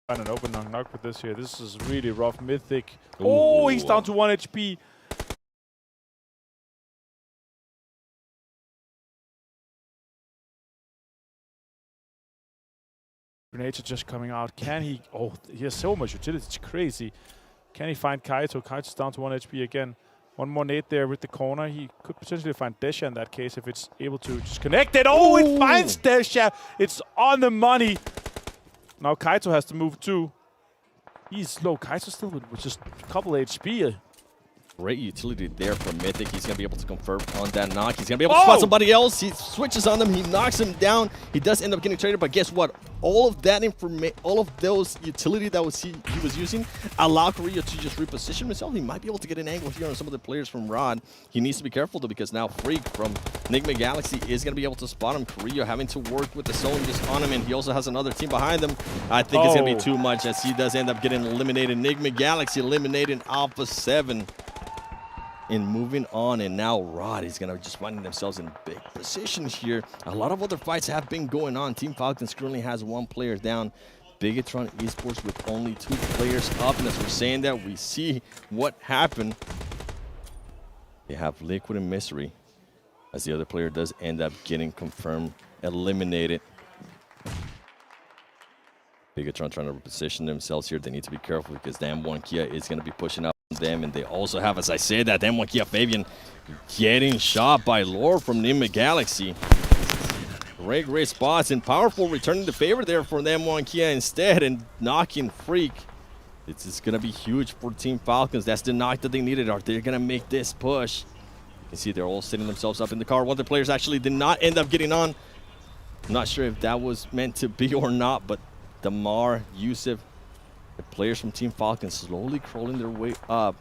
Find an open knock with this here. This is really rough. Mythic. Oh, he's down to 1 HP. Grenades are just coming out. Can he? Oh, he has so much utility. It's crazy. Can he find Kaito? Kaito's down to 1 HP again. One more nade there with the corner. He could potentially find Desha in that case if it's able to just connect it. Oh, it finds Desha. It's on the money. Now Kaito has to move too. He's slow. Kaito still with just a couple HP. Great utility there from Mythic. He's going to be able to confirm on that knock. He's going to be able to spot somebody else. He switches on them. He knocks him down. He does end up getting traded, but guess what? All of that information, all of those utility that he was using allow Korea to just reposition himself. He might be able to get an angle here on some of the players from Rod. He needs to be careful though, because now Freak from Enigma Galaxy is going to be able to spot him. Korea having to work with the zone just on him, and he also has another team behind him. I think it's going to be too much as he does end up getting eliminated. Enigma Galaxy eliminating Alpha 7. And moving on, and now Rod is going to just finding themselves in big positions here. A lot of other fights have been going on. Team Falcons currently has 1 player down. Bigatron Esports with only 2 players up. And as we're saying that, we see what happened. They have Liquid and Mystery, as the other player does end up getting confirmed eliminated. Bigatron trying to reposition themselves here. They need to be careful because Damwon Kia is going to be pushing up them, and they also have, as I said, that Damwon Kia Fabian getting shot by Lore from Enigma Galaxy. Great spots, and Powerful returning the favor there for Damwon Kia instead, and knocking Freak. It's just going to be huge for Team Falcons. That's the knock that they needed. Are they going to make this push? You can see they're all setting themselves up in the car. One of the players actually did not end up getting on. I'm not sure if that was meant to be or not, but Damar, Yusuf, the players from Team Falcons slowly crawling their way up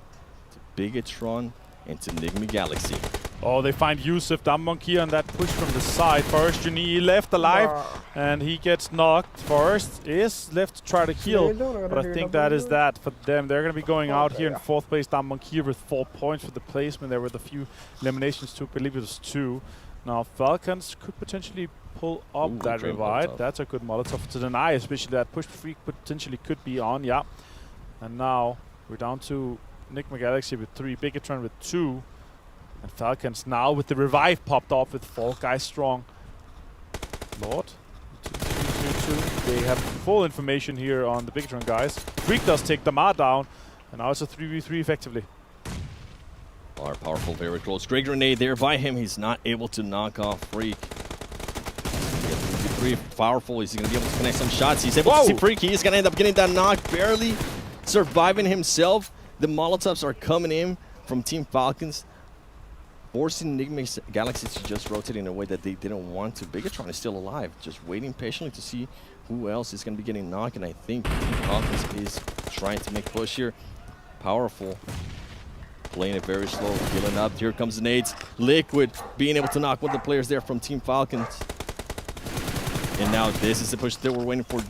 to Bigatron and to Enigma Galaxy. Oh, they find Yusuf Damwon Kia on that push from the side. Forest Juni left alive, and he gets knocked. Forest is left to try to heal, but I think that is that for them. They're going to be going out here in 4th place. Damwon Kia with 4 points for the placement. There were a few eliminations too. I believe it was 2. Now Falcons could potentially pull up that revive. That's a good Molotov to deny, especially that push Freak potentially could be on, yeah. And now we're down to Enigma Galaxy with 3, Bigatron with 2, and Falcons now with the revive popped off with 4 guys strong. Lord, 2-3-2-2. They have full information here on the Bigatron guys. Freak does take Damar down, and now it's a 3v3 effectively. Are Powerful, very close. Great grenade there by him. He's not able to knock off Freak. Powerful. He's going to be able to connect some shots. He's able to see Freak. He is going to end up getting that knock, barely surviving himself. The Molotovs are coming in from Team Falcons, forcing Enigma Galaxy to just rotate in a way that they didn't want to. Bigatron is still alive, just waiting patiently to see who else is going to be getting knocked. And I think Team Falcons is trying to make a push here. Powerful. Playing it very slow, healing up. Here comes the nades. Liquid being able to knock one of the players there from Team Falcons. And now this is the push that we're waiting for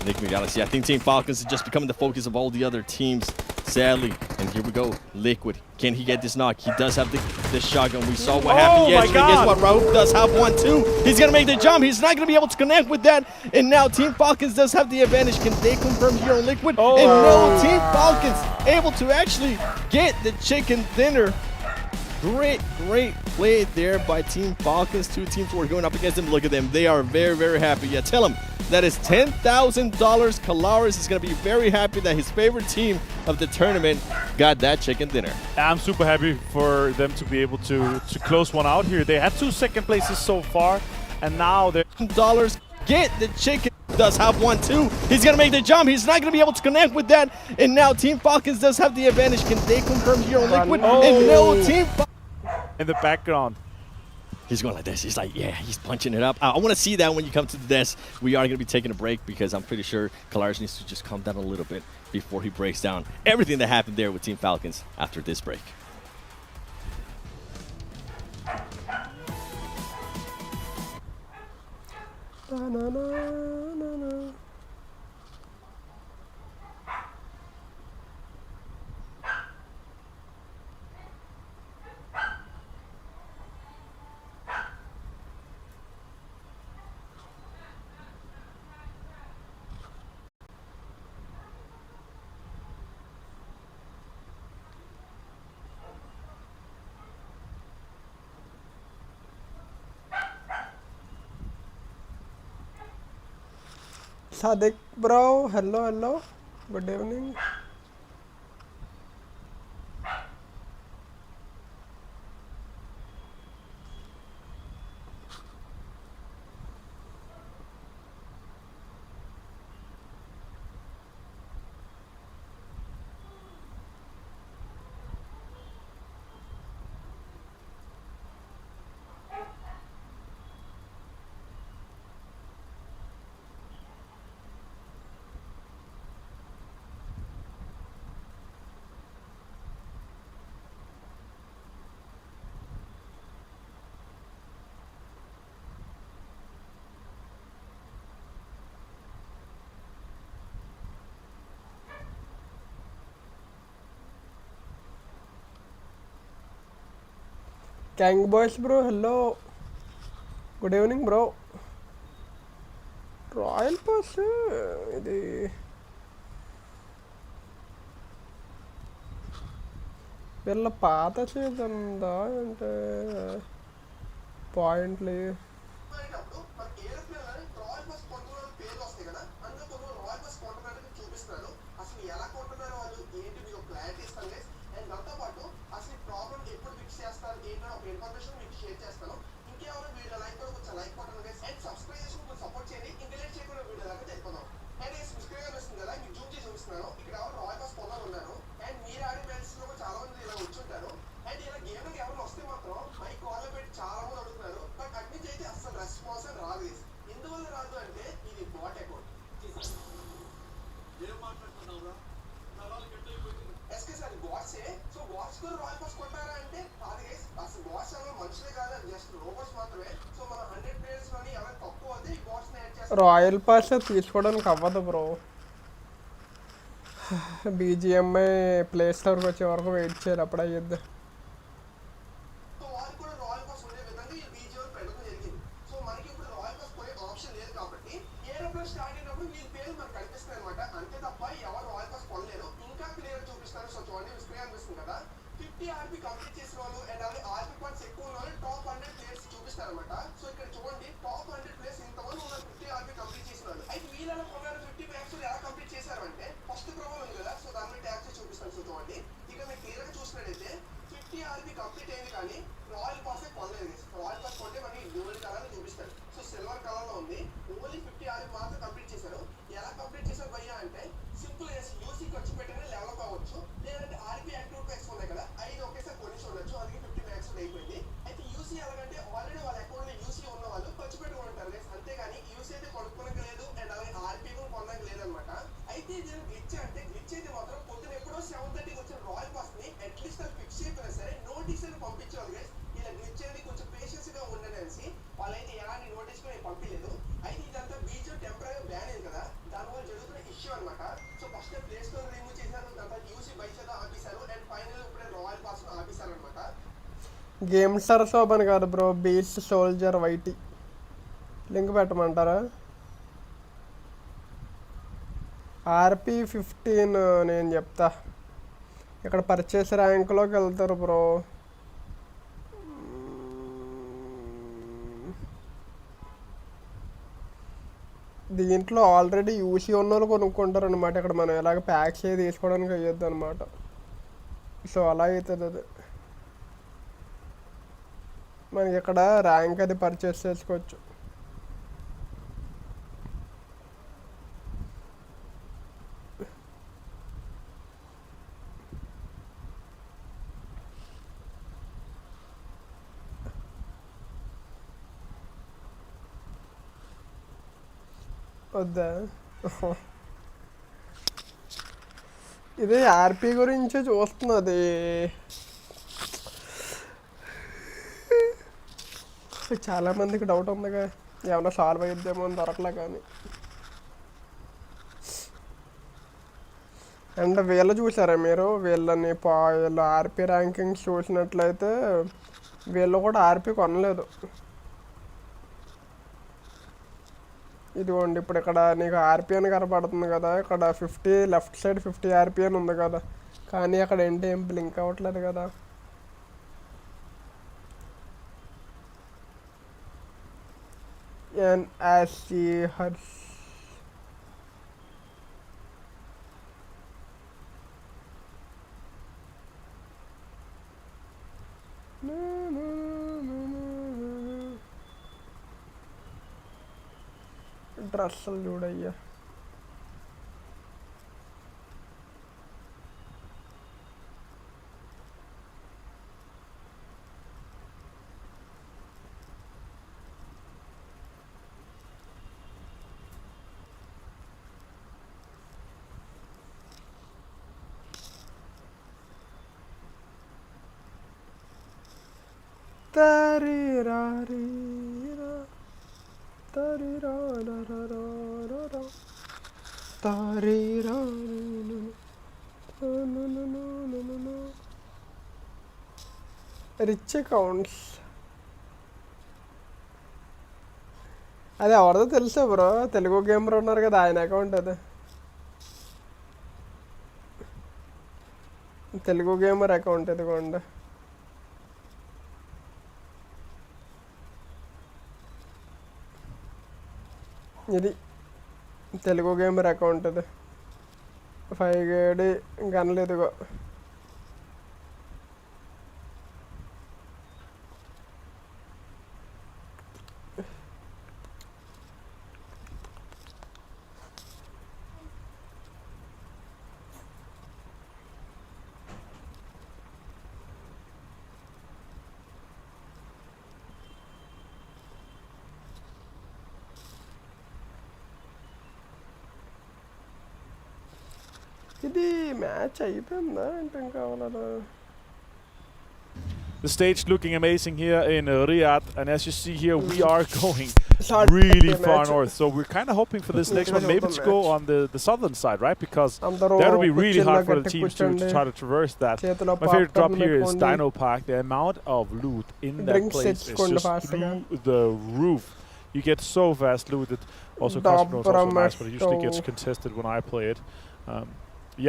Enigma Galaxy. I think Team Falcons is just becoming the focus of all the other teams, sadly. And here we go, Liquid. Can he get this knock? He does have the shotgun. We saw what happened yesterday. Guess what? Raouf does have 1 too. He's going to make the jump. He's not going to be able to connect with that. And now Team Falcons does have the advantage. Can they confirm here on Liquid? And no, Team Falcons able to actually get the chicken dinner. Great play there by Team Falcons. 2 teams were going up against them. Look at them. They are very happy. Yeah, tell them that is $10,000. Kalaris is going to be very happy that his favorite team of the tournament got that chicken dinner. I'm super happy for them to be able to close one out here. They had 2 second places so far, and now they're dollars. Get the chicken. Does have 1 too. He's going to make the jump. He's not going to be able to connect with that. And now Team Falcons does have the advantage. Can they confirm here on Liquid? And no, Team in the background. He's going like this. He's like, yeah, he's punching it up. I want to see that when you come to the desk. We are going to be taking a break because I'm pretty sure Kalaris needs to just calm down a little bit before he breaks down everything that happened there with Team Falcons after this break. Sadik bro, hello. Good evening. Gang boys bro, hello. Good evening bro. Royal Pass ఇది వీళ్ళ పాత చేద్దా అంటే పాయింట్లు royal pass తీసుకోవడానికి అవ్వదు bro. BGMI play స్టోర్కి వచ్చే వరకు వెయిట్ చేయాలి, అప్పుడు అయ్యద్దు. గేమ్ స్టార్ షాప్ అని కాదు bro, beach soldier YT link పెట్టమంటారా? ఆర్పి 15 నేను చెప్తా. ఇక్కడ పర్చేస్ ర్యాంక్లోకి వెళ్తారు బ్రో. దీంట్లో ఆల్రెడీ యూసీ ఉన్న వాళ్ళు కొనుక్కుంటారు అనమాట. ఇక్కడ మనం ఎలాగ ప్యాక్స్ అయ్యి తీసుకోవడానికి అయ్యొద్దు అనమాట. సో అలా అవుతుంది అది. మనకి ఇక్కడ ర్యాంక్ అది పర్చేస్ చేసుకోవచ్చు. వద్దా? ఇది ఆర్పి గురించి చూస్తున్నది. చాలామందికి డౌట్ ఉందిగా, ఏమన్నా సాల్వ్ అయ్యిద్దేమో అని దొరకలే. కానీ అండ్ వీళ్ళు చూసారా మీరు? వీళ్ళు ఆర్పి ర్యాంకింగ్స్ చూసినట్లయితే వీళ్ళు కూడా ఆర్పి కొనలేదు. ఇదిగోండి, ఇప్పుడు ఇక్కడ నీకు ఆర్పి అని కనపడుతుంది కదా, ఇక్కడ 50 లెఫ్ట్ సైడ్ 50 ఆర్పి అని ఉంది కదా, కానీ అక్కడ ఏంటి ఏం బ్లింక్ అవ్వట్లేదు కదా. ఎన్ఎస్సి హర్స్ డ్రెస్సులు చూడయ్యా. రిచ్ అకౌంట్స్ అది ఎవరిదో తెలుసా బ్రో? తెలుగు గేమర్ ఉన్నారు కదా, ఆయన అకౌంట్ అది. తెలుగు గేమర్ అకౌంట్ ఇదిగోండి. ఇది తెలుగు గేమర్ అకౌంట్ అది. 5 గేడి గన్లు ఇదిగో. ఇది మ్యాచ్ అయిపోయిందా అంటే ఇంకా కావాలా? The stage looking amazing here in Riyadh, and as you see here, we are going really far north. So we're kind of hoping for this next one, maybe to go on the southern side, right? Because that would be really hard for the teams to try to traverse that. My favorite drop here is Dino Park. The amount of loot in that place is just through the roof. You get so fast looted. Also, Cosmo is also nice, but it usually gets contested when I play it.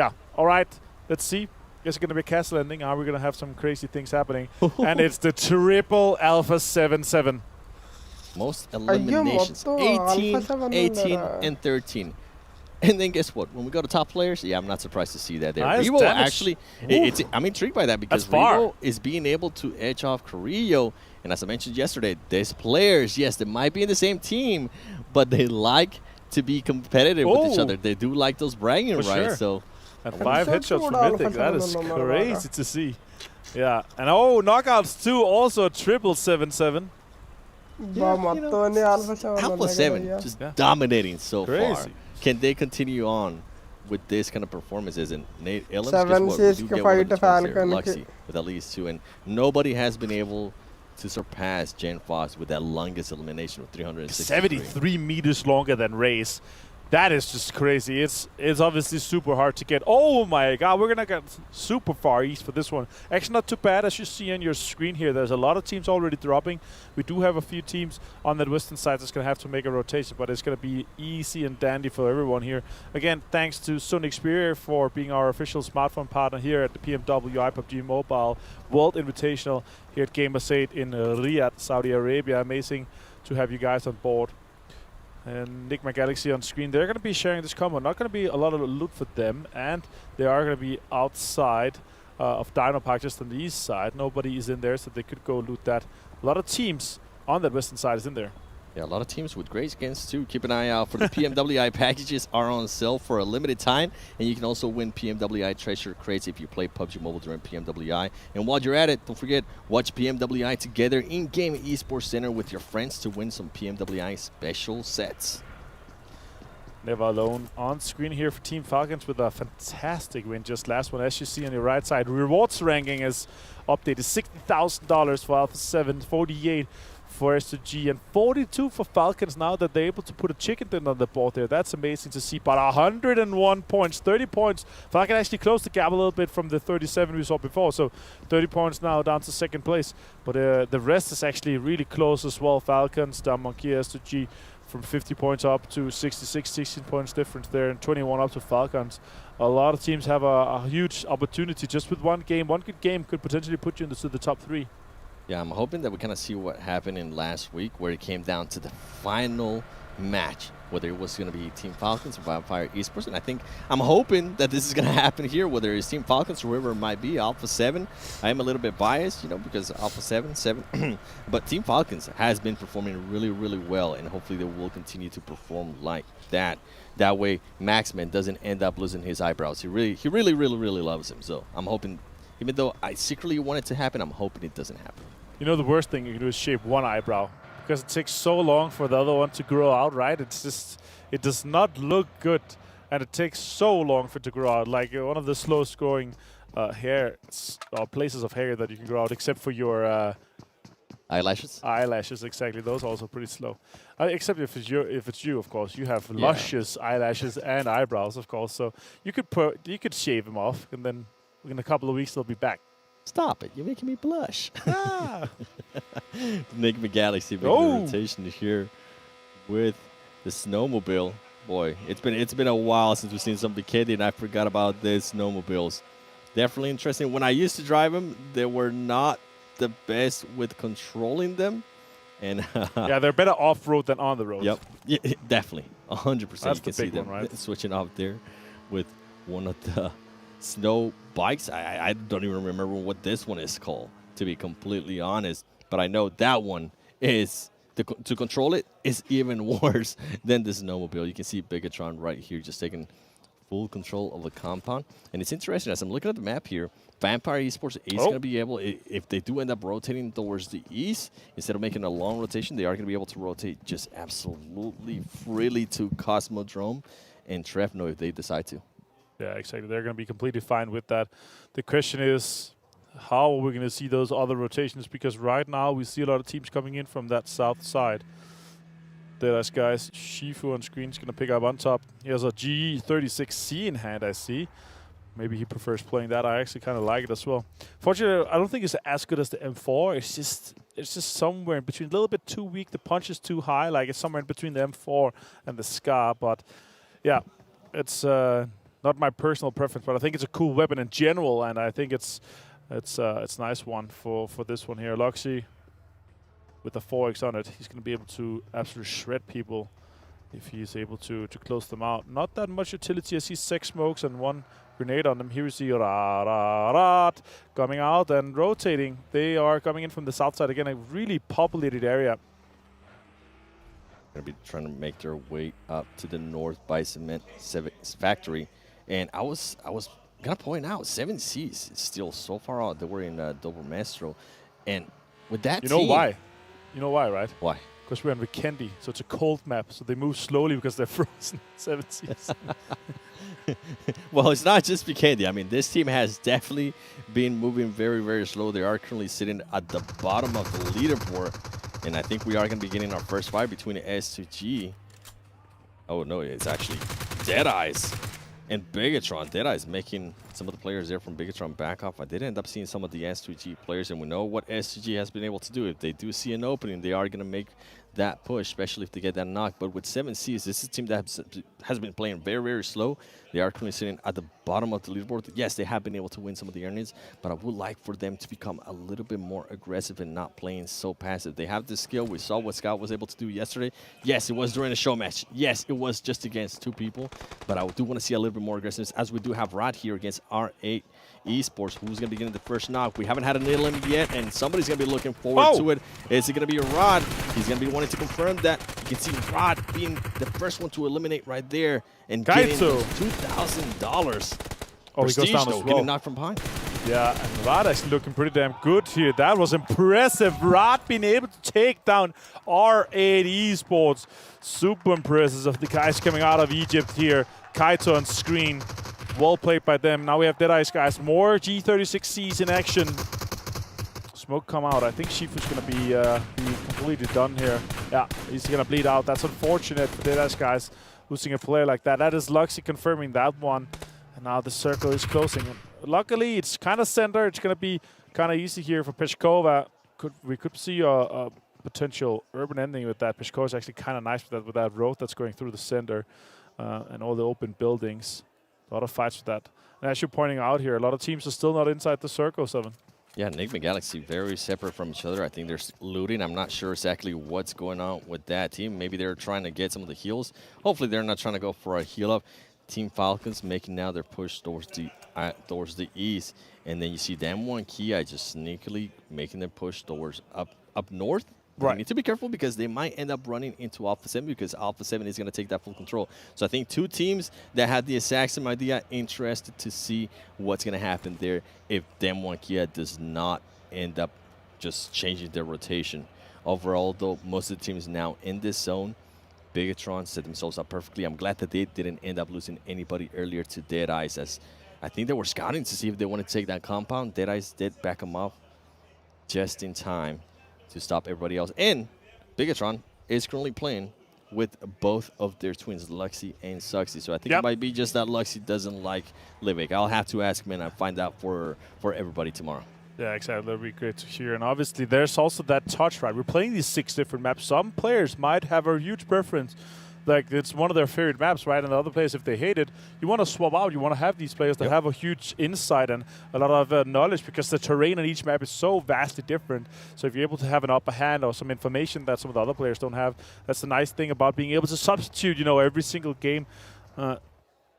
Yeah, all right, let's see. It's going to be a castle ending. Are we going to have some crazy things happening? And it's the triple Alpha 7-7. Most eliminations, 18, 18, and 13. And then guess what? When we go to top players, yeah, I'm not surprised to see that there. Nice Revo damage. actually, I'm intrigued by that because Revo is being able to edge off Carrillo. And as I mentioned yesterday, there's players, yes, they might be in the same team, but they like to be competitive with each other. They do like those bragging rights. Sure. So. And 5 headshots from Mythic, that is crazy to see. Yeah, and knockouts too, also triple 7-7. Yeah, Alpha 7 just dominating so far. Can they continue on with this kind of performances? And Nate Ellens, guess what? We do get one of the twins here, Luxy, with at least 2. And nobody has been able to surpass Jen Fox with that longest elimination of 363. 73 meters longer than Race. That is just crazy. It's obviously super hard to get. Oh my god, we're going to get super far east for this one. Actually not too bad. As you see on your screen here, there's a lot of teams already dropping. We do have a few teams on that western side that's going to have to make a rotation, but it's going to be easy and dandy for everyone here. Again, thanks to Sonic Xperia for being our official smartphone partner here at the PMW PUBG Mobile World Invitational here at Gamers 8 in Riyadh, Saudi Arabia. Amazing to have you guys on board. And Nick My Galaxy on screen. They're going to be sharing this combo. Not going to be a lot of loot for them, and they are going to be outside of Dino Park, just on the east side. Nobody is in there, so they could go loot that. A lot of teams on that western side is in there. Yeah, a lot of teams with great skins too. Keep an eye out for the PMWI packages are on sale for a limited time, and you can also win PMWI treasure crates if you play PUBG Mobile during PMWI. And while you're at it, don't forget, watch PMWI together in-game esports center with your friends to win some PMWI special sets. Never alone on screen here for Team Falcons with a fantastic win just last one. As you see on the right side, rewards ranking is updated. $60,000 for Alpha 7, 48 for S2G, and 42 for Falcons now that they're able to put a chicken dinner on the board there. That's amazing to see. But 101 points, 30 points. Falcon actually closed the gap a little bit from the 37 we saw before. So 30 points now down to second place. But the rest is actually really close as well. Falcons, down Monkey, S2G from 50 points up to 66, 16 points difference there, and 21 up to Falcons. A lot of teams have a huge opportunity just with one game. One good game could potentially put you into the top 3. Yeah, I'm hoping that we kind of see what happened in last week, where it came down to the final match whether it was going to be Team Falcons or Vampire Esports. And I'm hoping that this is going to happen here, whether it's Team Falcons or whoever it might be, Alpha 7. I am a little bit biased, because Alpha 7, but Team Falcons has been performing really, really well, and hopefully they will continue to perform like that. That way, Maxman doesn't end up losing his eyebrows. He really, really, really loves him. So I'm hoping, even though I secretly want it to happen, I'm hoping it doesn't happen. The worst thing you can do is shave one eyebrow, because it takes so long for the other one to grow out, right? It does not look good, and it takes so long for it to grow out. Like one of the slowest growing hair or places of hair that you can grow out, except for your eyelashes. Eyelashes, exactly. Those are also pretty slow. Except if it's you, of course. You have luscious eyelashes and eyebrows, of course. So you could shave them off, and then in a couple of weeks they'll be back. Stop it! You're making me blush. Ah. Enigma Galaxy making a rotation here with the snowmobile. Boy, it's been a while since we've seen some Vikendi, and I forgot about these snowmobiles. Definitely interesting. When I used to drive them, they were not the best with controlling them. And yeah, they're better off-road than on the road. Yep, yeah, definitely, 100%. That's you can the see big them one, right? switching off there with one of the snow bikes. I don't even remember what this one is called, to be completely honest. But I know that one is, to control it is even worse than the snowmobile. You can see Bigatron right here just taking full control of the compound. And it's interesting, as I'm looking at the map here, Vampire Esports is going to be able, if they do end up rotating towards the east, instead of making a long rotation, they are going to be able to rotate just absolutely freely to Cosmodrome and Trefno if they decide to. Yeah, exactly. They're going to be completely fine with that. The question is, how are we going to see those other rotations? Because right now we see a lot of teams coming in from that south side. There's guys. Shifu on screen is going to pick up on top. He has a G36C in hand, I see. Maybe he prefers playing that. I actually kind of like it as well. Fortunately, I don't think it's as good as the M4. It's just somewhere in between. A little bit too weak. The punch is too high. Like it's somewhere in between the M4 and the Scar. But yeah, it's not my personal preference. But I think it's a cool weapon in general, and I think it's a nice one for this one here. Luxy with the 4X on it, he's going to be able to absolutely shred people if he's able to close them out. Not that much utility. I see 6 smokes and 1 grenade on them. Here we see Rarat coming out and rotating. They are coming in from the south side again, a really populated area. Going to be trying to make their way up to the north by Cement Factory. And I was going to point out, 7Cs is still so far out. They were in Double Maestro. And with that team... You know why, right? Why? Because we're on Vikendi, so it's a cold map. So they move slowly because they're frozen. 7Cs. Well, it's not just Vikendi. I mean, this team has definitely been moving very, very slow. They are currently sitting at the bottom of the leaderboard. And I think we are going to be getting our first fight between S2G. Oh, no, it's actually Deadeyes and Bigatron. Deadeyes making some of the players there from Bigatron back off. I did end up seeing some of the S2G players, and we know what S2G has been able to do. If they do see an opening, they are going to make that push, especially if they get that knock. But with 7Cs, this is a team that has been playing very, very slow. They are currently sitting at the bottom of the leaderboard. Yes, they have been able to win some of the earnings, but I would like for them to become a little bit more aggressive and not playing so passive. They have the skill. We saw what Scout was able to do yesterday. Yes, it was during a show match. Yes, it was just against 2 people, but I do want to see a little bit more aggressiveness, as we do have Rod here against R8 Esports, who's going to be getting the first knock. We haven't had a nail limit yet, and somebody's going to be looking forward to it. Is it going to be Rod? He's going to be wanting to confirm that. You can see Rod being the first one to eliminate right there and getting $2,000. Oh, he goes down as well. Getting knocked from behind. Yeah, and Rod actually looking pretty damn good here. That was impressive. Rod being able to take down R8 Esports. Super impressive of the guys coming out of Egypt here. Kaito on screen. Well played by them. Now we have Deadeyes, guys. More G36Cs in action. Smoke come out. I think Shifu's going to be completely done here. Yeah, he's going to bleed out. That's unfortunate for Deadeyes, guys. Losing a player like that. That is Luxy confirming that one. And now the circle is closing. Luckily, it's kind of center. It's going to be kind of easy here for Peshkova. We could see a potential urban ending with that. Peshkova is actually kind of nice with that road that's going through the center and all the open buildings. A lot of fights with that. And as you're pointing out here, a lot of teams are still not inside the circle, 7. Yeah, Enigma Galaxy very separate from each other. I think they're looting. I'm not sure exactly what's going on with that team. Maybe they're trying to get some of the heals. Hopefully they're not trying to go for a heal up. Team Falcons making now their push towards the east. And then you see Damwon Kia just sneakily making their push towards up north. Right. They need to be careful because they might end up running into Alpha 7 because Alpha 7 is going to take that full control. So I think two teams that had the exact same idea, interested to see what's going to happen there if Damwon Kia does not end up just changing their rotation. Overall, though, most of the teams now in this zone, Bigatron set themselves up perfectly. I'm glad that they didn't end up losing anybody earlier to Dead Eyes, as I think they were scouting to see if they want to take that compound. Dead Eyes did back them up just in time to stop everybody else. And Bigatron is currently playing with both of their twins, Luxy and Suxy. So I think it might be just that Luxy doesn't like Livik. I'll have to ask him and I'll find out for everybody tomorrow. Yeah, exactly. That'd be great to hear. And obviously, there's also that touch, right? We're playing these 6 different maps. Some players might have a huge preference. Like, it's one of their favorite maps, right? And the other players, if they hate it, you want to swap out. You want to have these players that have a huge insight and a lot of knowledge, because the terrain on each map is so vastly different. So if you're able to have an upper hand or some information that some of the other players don't have, that's the nice thing about being able to substitute, you know, every single game. The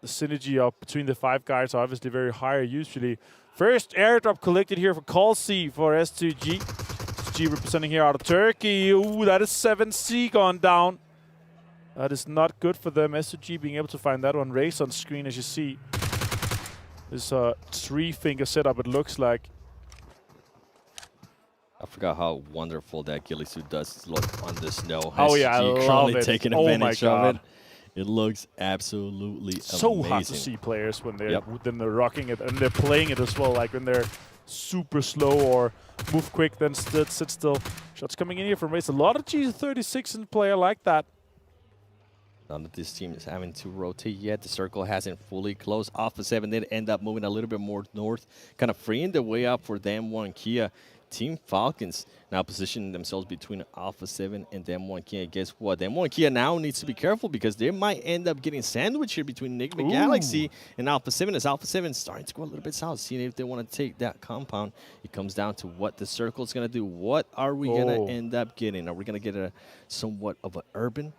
synergy up between the 5 guys are obviously very high usually. First airdrop collected here for Call-C for S2G. S2G representing here out of Turkey. Ooh, that is 7C gone down. That is not good for them. S2G being able to find that one. Race on screen, as you see. This 3-finger setup, it looks like. I forgot how wonderful that ghillie suit does look on the snow. Oh, yeah, I love it. Taking advantage of it. It looks absolutely so amazing. hard to see players when they're rocking it and they're playing it as well. Like when they're super slow or move quick, then sit still. Shots coming in here from Race. A lot of G36 in play. I like that. None of this team is having to rotate yet. The circle hasn't fully closed. Alpha 7 did end up moving a little bit more north, kind of freeing the way up for Damwon Kia. Team Falcons now positioning themselves between Alpha 7 and Damwon Kia. Guess what? Damwon Kia now needs to be careful because they might end up getting sandwiched here between Enigma Galaxy and Alpha 7, as Alpha 7 is starting to go a little bit south, seeing if they want to take that compound. It comes down to what the circle is going to do. What are we going to end up getting? Are we going to get a somewhat of an urban?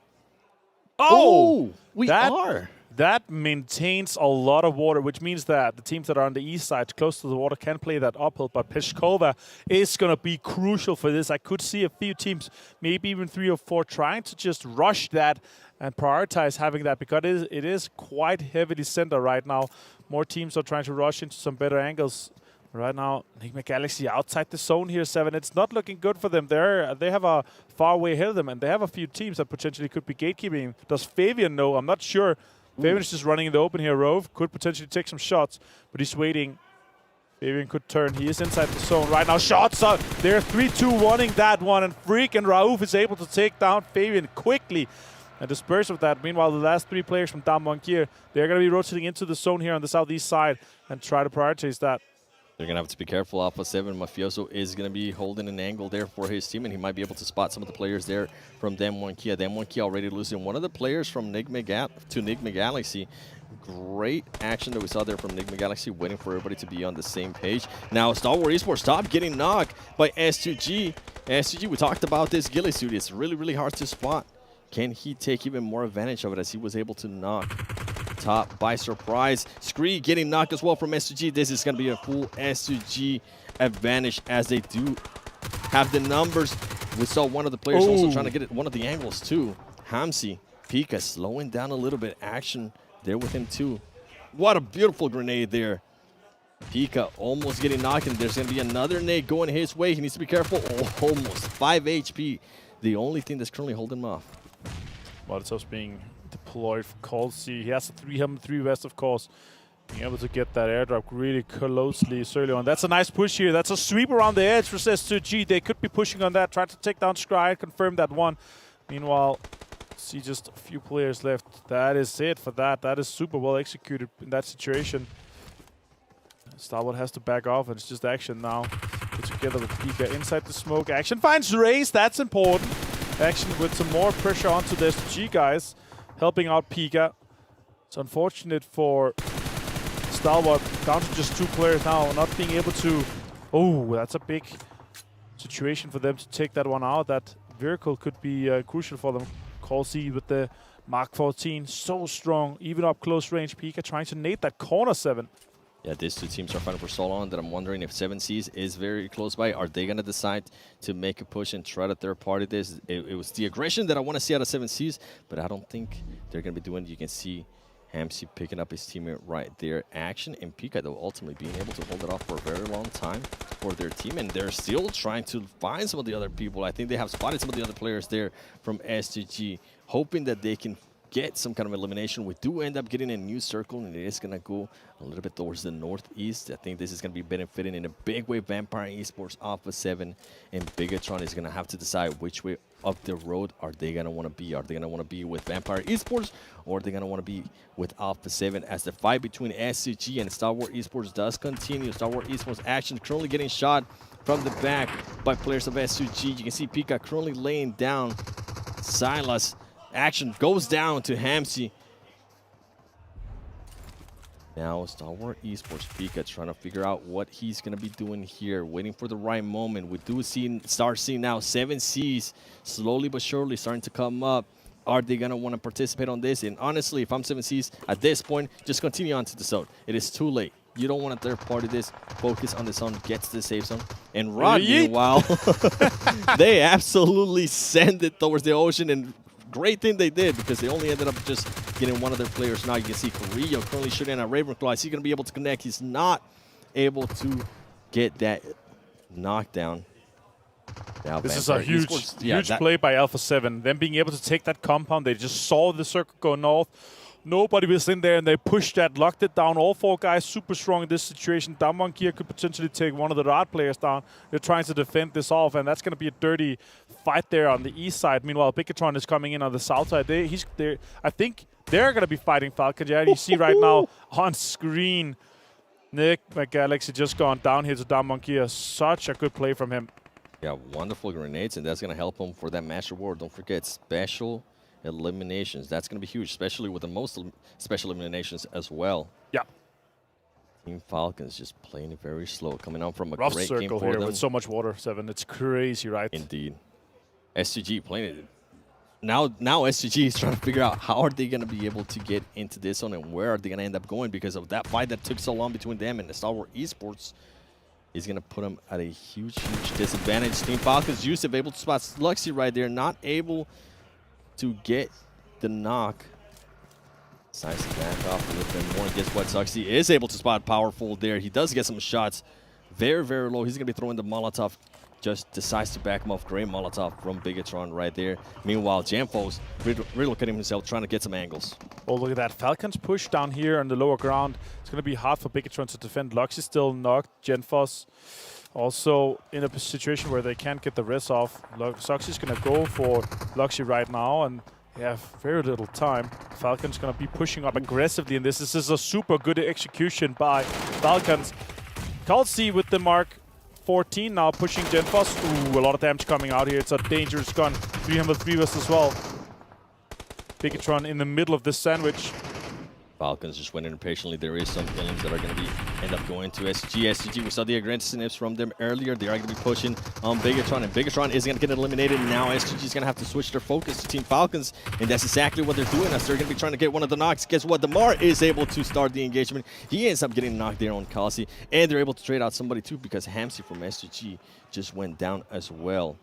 We are. That maintains a lot of water, which means that the teams that are on the east side, close to the water, can play that uphill. But Peshkova is going to be crucial for this. I could see a few teams, maybe even 3 or 4, trying to just rush that and prioritize having that, because it is quite heavily centered right now. More teams are trying to rush into some better angles. Right now, Enigma Galaxy outside the zone here, 7. It's not looking good for them. They have a far way ahead of them, and they have a few teams that potentially could be gatekeeping. Does Fabian know? I'm not sure. Fabian's just running in the open here. Rove could potentially take some shots, but he's waiting. Fabian could turn. He is inside the zone right now. Shots up. They're 3-2-1ing that one, and Freak and Rauf is able to take down Fabian quickly and disperse of that. Meanwhile, the last 3 players from Damwon Kia, they're going to be rotating into the zone here on the southeast side and try to prioritize that. They're going to have to be careful. Alpha 7, Mafioso is going to be holding an angle there for his team, and he might be able to spot some of the players there from Damwon Kia. Damwon Kia already losing one of the players from Enigma Galaxy. Great action that we saw there from Enigma Galaxy, waiting for everybody to be on the same page. Now, Star Wars Esports stop getting knocked by S2G. S2G, we talked about this ghillie suit. It's really, really hard to spot. Can he take even more advantage of it, as he was able to knock top by surprise? Scree getting knocked as well from S2G. This is going to be a full S2G advantage, as they do have the numbers. We saw one of the players also trying to get it, one of the angles too. Hamsi, Pika slowing down a little bit. Action there with him too. What a beautiful grenade there. Pika almost getting knocked, and there's going to be another nade going his way. He needs to be careful. Almost 5 HP. The only thing that's currently holding him off. Molotov's being deployed for Call-C. He has a 303 vest, of course. Being able to get that airdrop really closely early on. That's a nice push here. That's a sweep around the edge for S2G. They could be pushing on that, trying to take down Scry, confirm that one. Meanwhile, see just a few players left. That is it for that. That is super well executed in that situation. Starboard has to back off, and it's just Action now. Put together with Pika inside the smoke. Action finds Race. That's important. Action with some more pressure onto the SG guys, helping out Pika. It's unfortunate for Stalwart, down to just 2 players now, not being able to Oh, that's a big situation for them to take that one out. That vehicle could be crucial for them. Call C with the Mark 14, so strong, even up close range. Pika trying to nade that corner 7. Yeah, these two teams are fighting for so long that I'm wondering if 7Cs is very close by. Are they going to decide to make a push and try to third party this? It was the aggression that I want to see out of 7Cs, but I don't think they're going to be doing it. You can see Hamsi picking up his teammate right there. Action and Pika, though, ultimately being able to hold it off for a very long time for their team, and they're still trying to find some of the other people. I think they have spotted some of the other players there from SGG, hoping that they can get some kind of elimination. We do end up getting a new circle, and it is going to go a little bit towards the northeast. I think this is going to be benefiting in a big way Vampire Esports, Alpha 7, and Bigatron is going to have to decide which way up the road are they going to want to be. Are they going to want to be with Vampire Esports, or are they going to want to be with Alpha 7? As the fight between SCG and Star Wars Esports does continue. Star Wars Esports action currently getting shot from the back by players of SCG. You can see Pika currently laying down Silas. Action goes down to Hamsi. Now Star Wars Esports, Pika trying to figure out what he's going to be doing here, waiting for the right moment. We do start seeing now 7Cs slowly but surely starting to come up. Are they going to want to participate on this? And honestly, if I'm 7Cs at this point, just continue on to the zone. It is too late. You don't want to third party this. Focus on the zone, get to the safe zone. And Rod, meanwhile, they absolutely send it towards the ocean, and great thing they did, because they only ended up just getting one of their players. Now you can see Carrillo currently shooting at Ravenclaw. Is he going to be able to connect? He's not able to get that knockdown. Now this is a huge play by Alpha 7. Them being able to take that compound. They just saw the circle go north. Nobody was in there, and they pushed that, locked it down. All 4 guys super strong in this situation. Damwon here could potentially take one of the Rod players down. They're trying to defend this off, and that's going to be a dirty fight there on the east side. Meanwhile, Bigatron is coming in on the south side. I think they're going to be fighting Falcon. Yeah, you see right now on screen, Nick McGalaxy just gone down here to Damwon here. Such a good play from him. Yeah, wonderful grenades, and that's going to help him for that match reward. Don't forget, special eliminations. That's going to be huge, especially with the most special eliminations as well. Yeah. Team Falcons just playing it very slow, coming on from a rough great circle game for here them. with so much water, 7. It's crazy, right? Indeed. SGG playing it. Now SGG is trying to figure out how are they going to be able to get into this zone, and where are they going to end up going, because of that fight that took so long between them and the Star Wars Esports is going to put them at a huge, huge disadvantage. Team Falcons, Yusuf able to spot Luxy right there, not able to get the knock. Decides to back off a little bit more. And guess what? Suxy is able to spot Powerful there. He does get some shots. Very, very low. He's going to be throwing the Molotov. Just decides to back him off. Great Molotov from Bigatron right there. Meanwhile, Jamfo's relocating himself, trying to get some angles. Oh, look at that. Falcons push down here on the lower ground. It's going to be hard for Bigatron to defend. Lux is still knocked. Genfos also in a situation where they can't get the res off. Suxy's going to go for Luxy right now, and they have very little time. Falcons going to be pushing up aggressively in this. This is a super good execution by Falcons. Kalsi with the Mark 14 now pushing Genfos. Ooh, a lot of damage coming out here. It's a dangerous gun. 303 as well. Bigatron in the middle of this sandwich. Falcons just went in impatiently. There is some killings that are going to end up going to SG. SG, we saw the aggressiveness from them earlier. They are going to be pushing on Bigatron, and Bigatron is going to get eliminated. And now SG is going to have to switch their focus to Team Falcons, and that's exactly what they're doing, as they're going to be trying to get one of the knocks. Guess what? Damar is able to start the engagement. He ends up getting knocked there on Kalsi, and they're able to trade out somebody too, because Hamsi from SG just went down as well.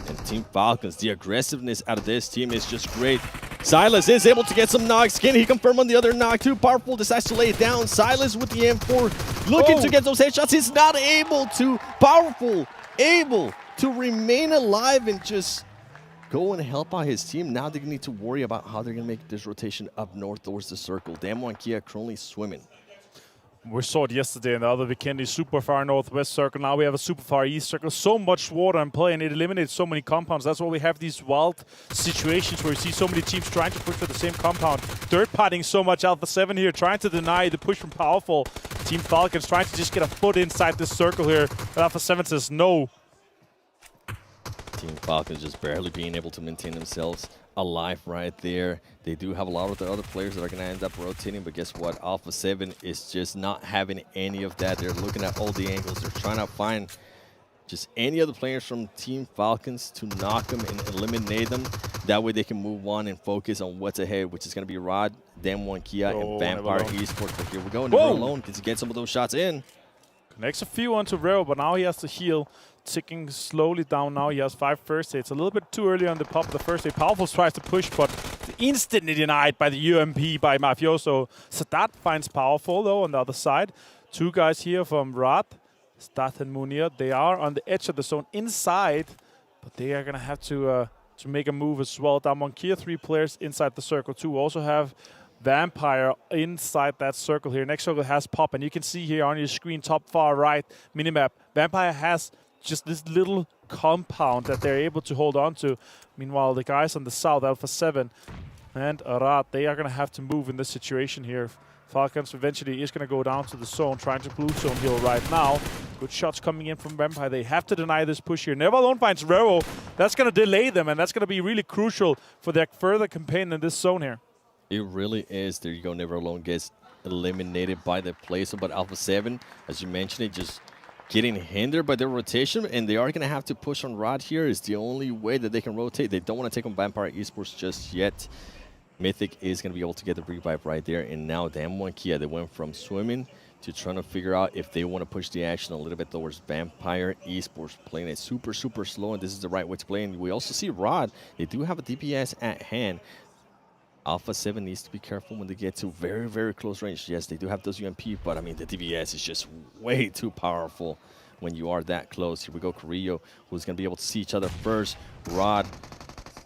And Team Falcons, the aggressiveness out of this team is just great. Silas is able to get some knocks. Can he confirm on the other knock too? Powerful decides to lay it down. Silas with the M4 looking to get those headshots. He's not able to. Powerful able to remain alive and just go and help out his team. Now they need to worry about how they're going to make this rotation up north towards the circle. Damwon Kia currently swimming. We saw it yesterday in the other Vikendi, super far northwest circle. Now we have a super far east circle. So much water in play, and it eliminates so many compounds. That's why we have these wild situations where you see so many teams trying to push for the same compound. Third partying so much. Alpha 7 here trying to deny the push from Powerful. Team Falcons trying to just get a foot inside this circle here. But Alpha 7 says no. Team Falcons just barely being able to maintain themselves alive right there. They do have a lot of the other players that are going to end up rotating, but guess what? Alpha 7 is just not having any of that. They're looking at all the angles. They're trying to find just any other players from Team Falcons to knock them and eliminate them. That way they can move on and focus on what's ahead, which is going to be Rod, Damwon Kia, and Vampire Esports. But here we go. Never Alone gets to get some of those shots in. Connects a few onto Rero, but now he has to heal. Ticking slowly down now. He has 5 first aids. A little bit too early on the pop of the first aid. Powerful tries to push, but instantly denied by the UMP by Mafioso. Sadat finds Powerful, though, on the other side. 2 guys here from Rad. Stath and Munir, they are on the edge of the zone inside, but they are going to have to make a move as well. Damwon Kia, 3 players inside the circle, 2. Also have Vampire inside that circle here. Next circle has Pop, and you can see here on your screen, top far right minimap, Vampire has just this little compound that they're able to hold on to. Meanwhile, the guys on the south, Alpha 7 and Arad, they are going to have to move in this situation here. Falcons eventually is going to go down to the zone, trying to blue zone heal right now. Good shots coming in from Vampire. They have to deny this push here. Never Alone finds Rero. That's going to delay them, and that's going to be really crucial for their further campaign in this zone here. It really is. There you go. Never Alone gets eliminated by the place. But Alpha 7, as you mentioned, it just getting hindered by their rotation, and they are going to have to push on Rod here. Is the only way that they can rotate. They don't want to take on Vampire Esports just yet. Mythic is going to be able to get the revive right there. And now Damwon Kia, they went from swimming to trying to figure out if they want to push the action a little bit towards Vampire Esports, playing it super, super slow, and this is the right way to play. And we also see Rod, they do have a DPS at hand. Alpha 7 needs to be careful when they get to very, very close range. Yes, they do have those UMP, but I mean, the DPS is just way too powerful when you are that close. Here we go, Carrillo, who's going to be able to see each other first. Rod,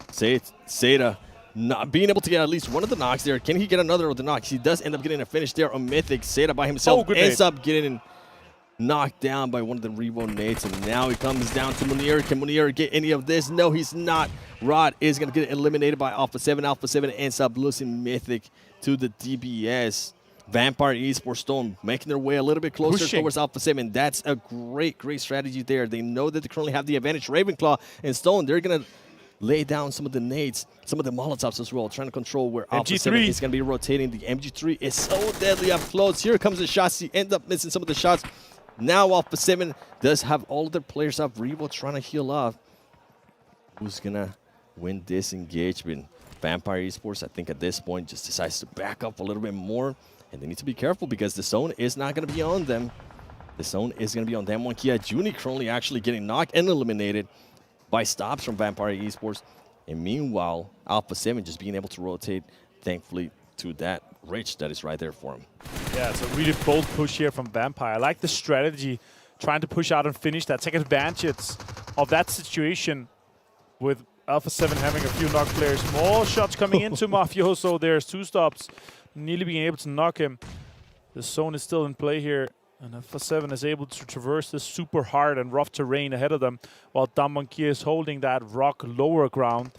Seda, not being able to get at least one of the knocks there. Can he get another of the knocks? He does end up getting a finish there on Mythic. Seda by himself ends up getting knocked down by one of the Revo nades, and now he comes down to Munir. Can Munir get any of this? No, he's not. Rod is going to get eliminated by Alpha 7. Alpha 7 ends up losing Mythic to the DBS. Vampire Esports Stone making their way a little bit closer towards Alpha 7. That's a great, great strategy there. They know that they currently have the advantage. Ravenclaw and Stone, they're going to lay down some of the nades, some of the Molotovs as well, trying to control where Alpha 7 is going to be rotating. The MG3 is so deadly up close. Here comes the shots. He ends up missing some of the shots. Now Alpha 7 does have all of their players up. Revo trying to heal off. Who's going to win this engagement? Vampire Esports, I think at this point, just decides to back up a little bit more. And they need to be careful because the zone is not going to be on them. The zone is going to be on Damwon Kia. Juni currently actually getting knocked and eliminated by stops from Vampire Esports. And meanwhile, Alpha 7 just being able to rotate, thankfully, to that Rich that is right there for him. Yeah, it's a really bold push here from Vampire. I like the strategy, trying to push out and finish that. Take advantage of that situation with Alpha 7 having a few knock players. More shots coming into Mafioso. There's 2 stops, nearly being able to knock him. The zone is still in play here, and Alpha 7 is able to traverse this super hard and rough terrain ahead of them, while Damwon Kia is holding that rock lower ground.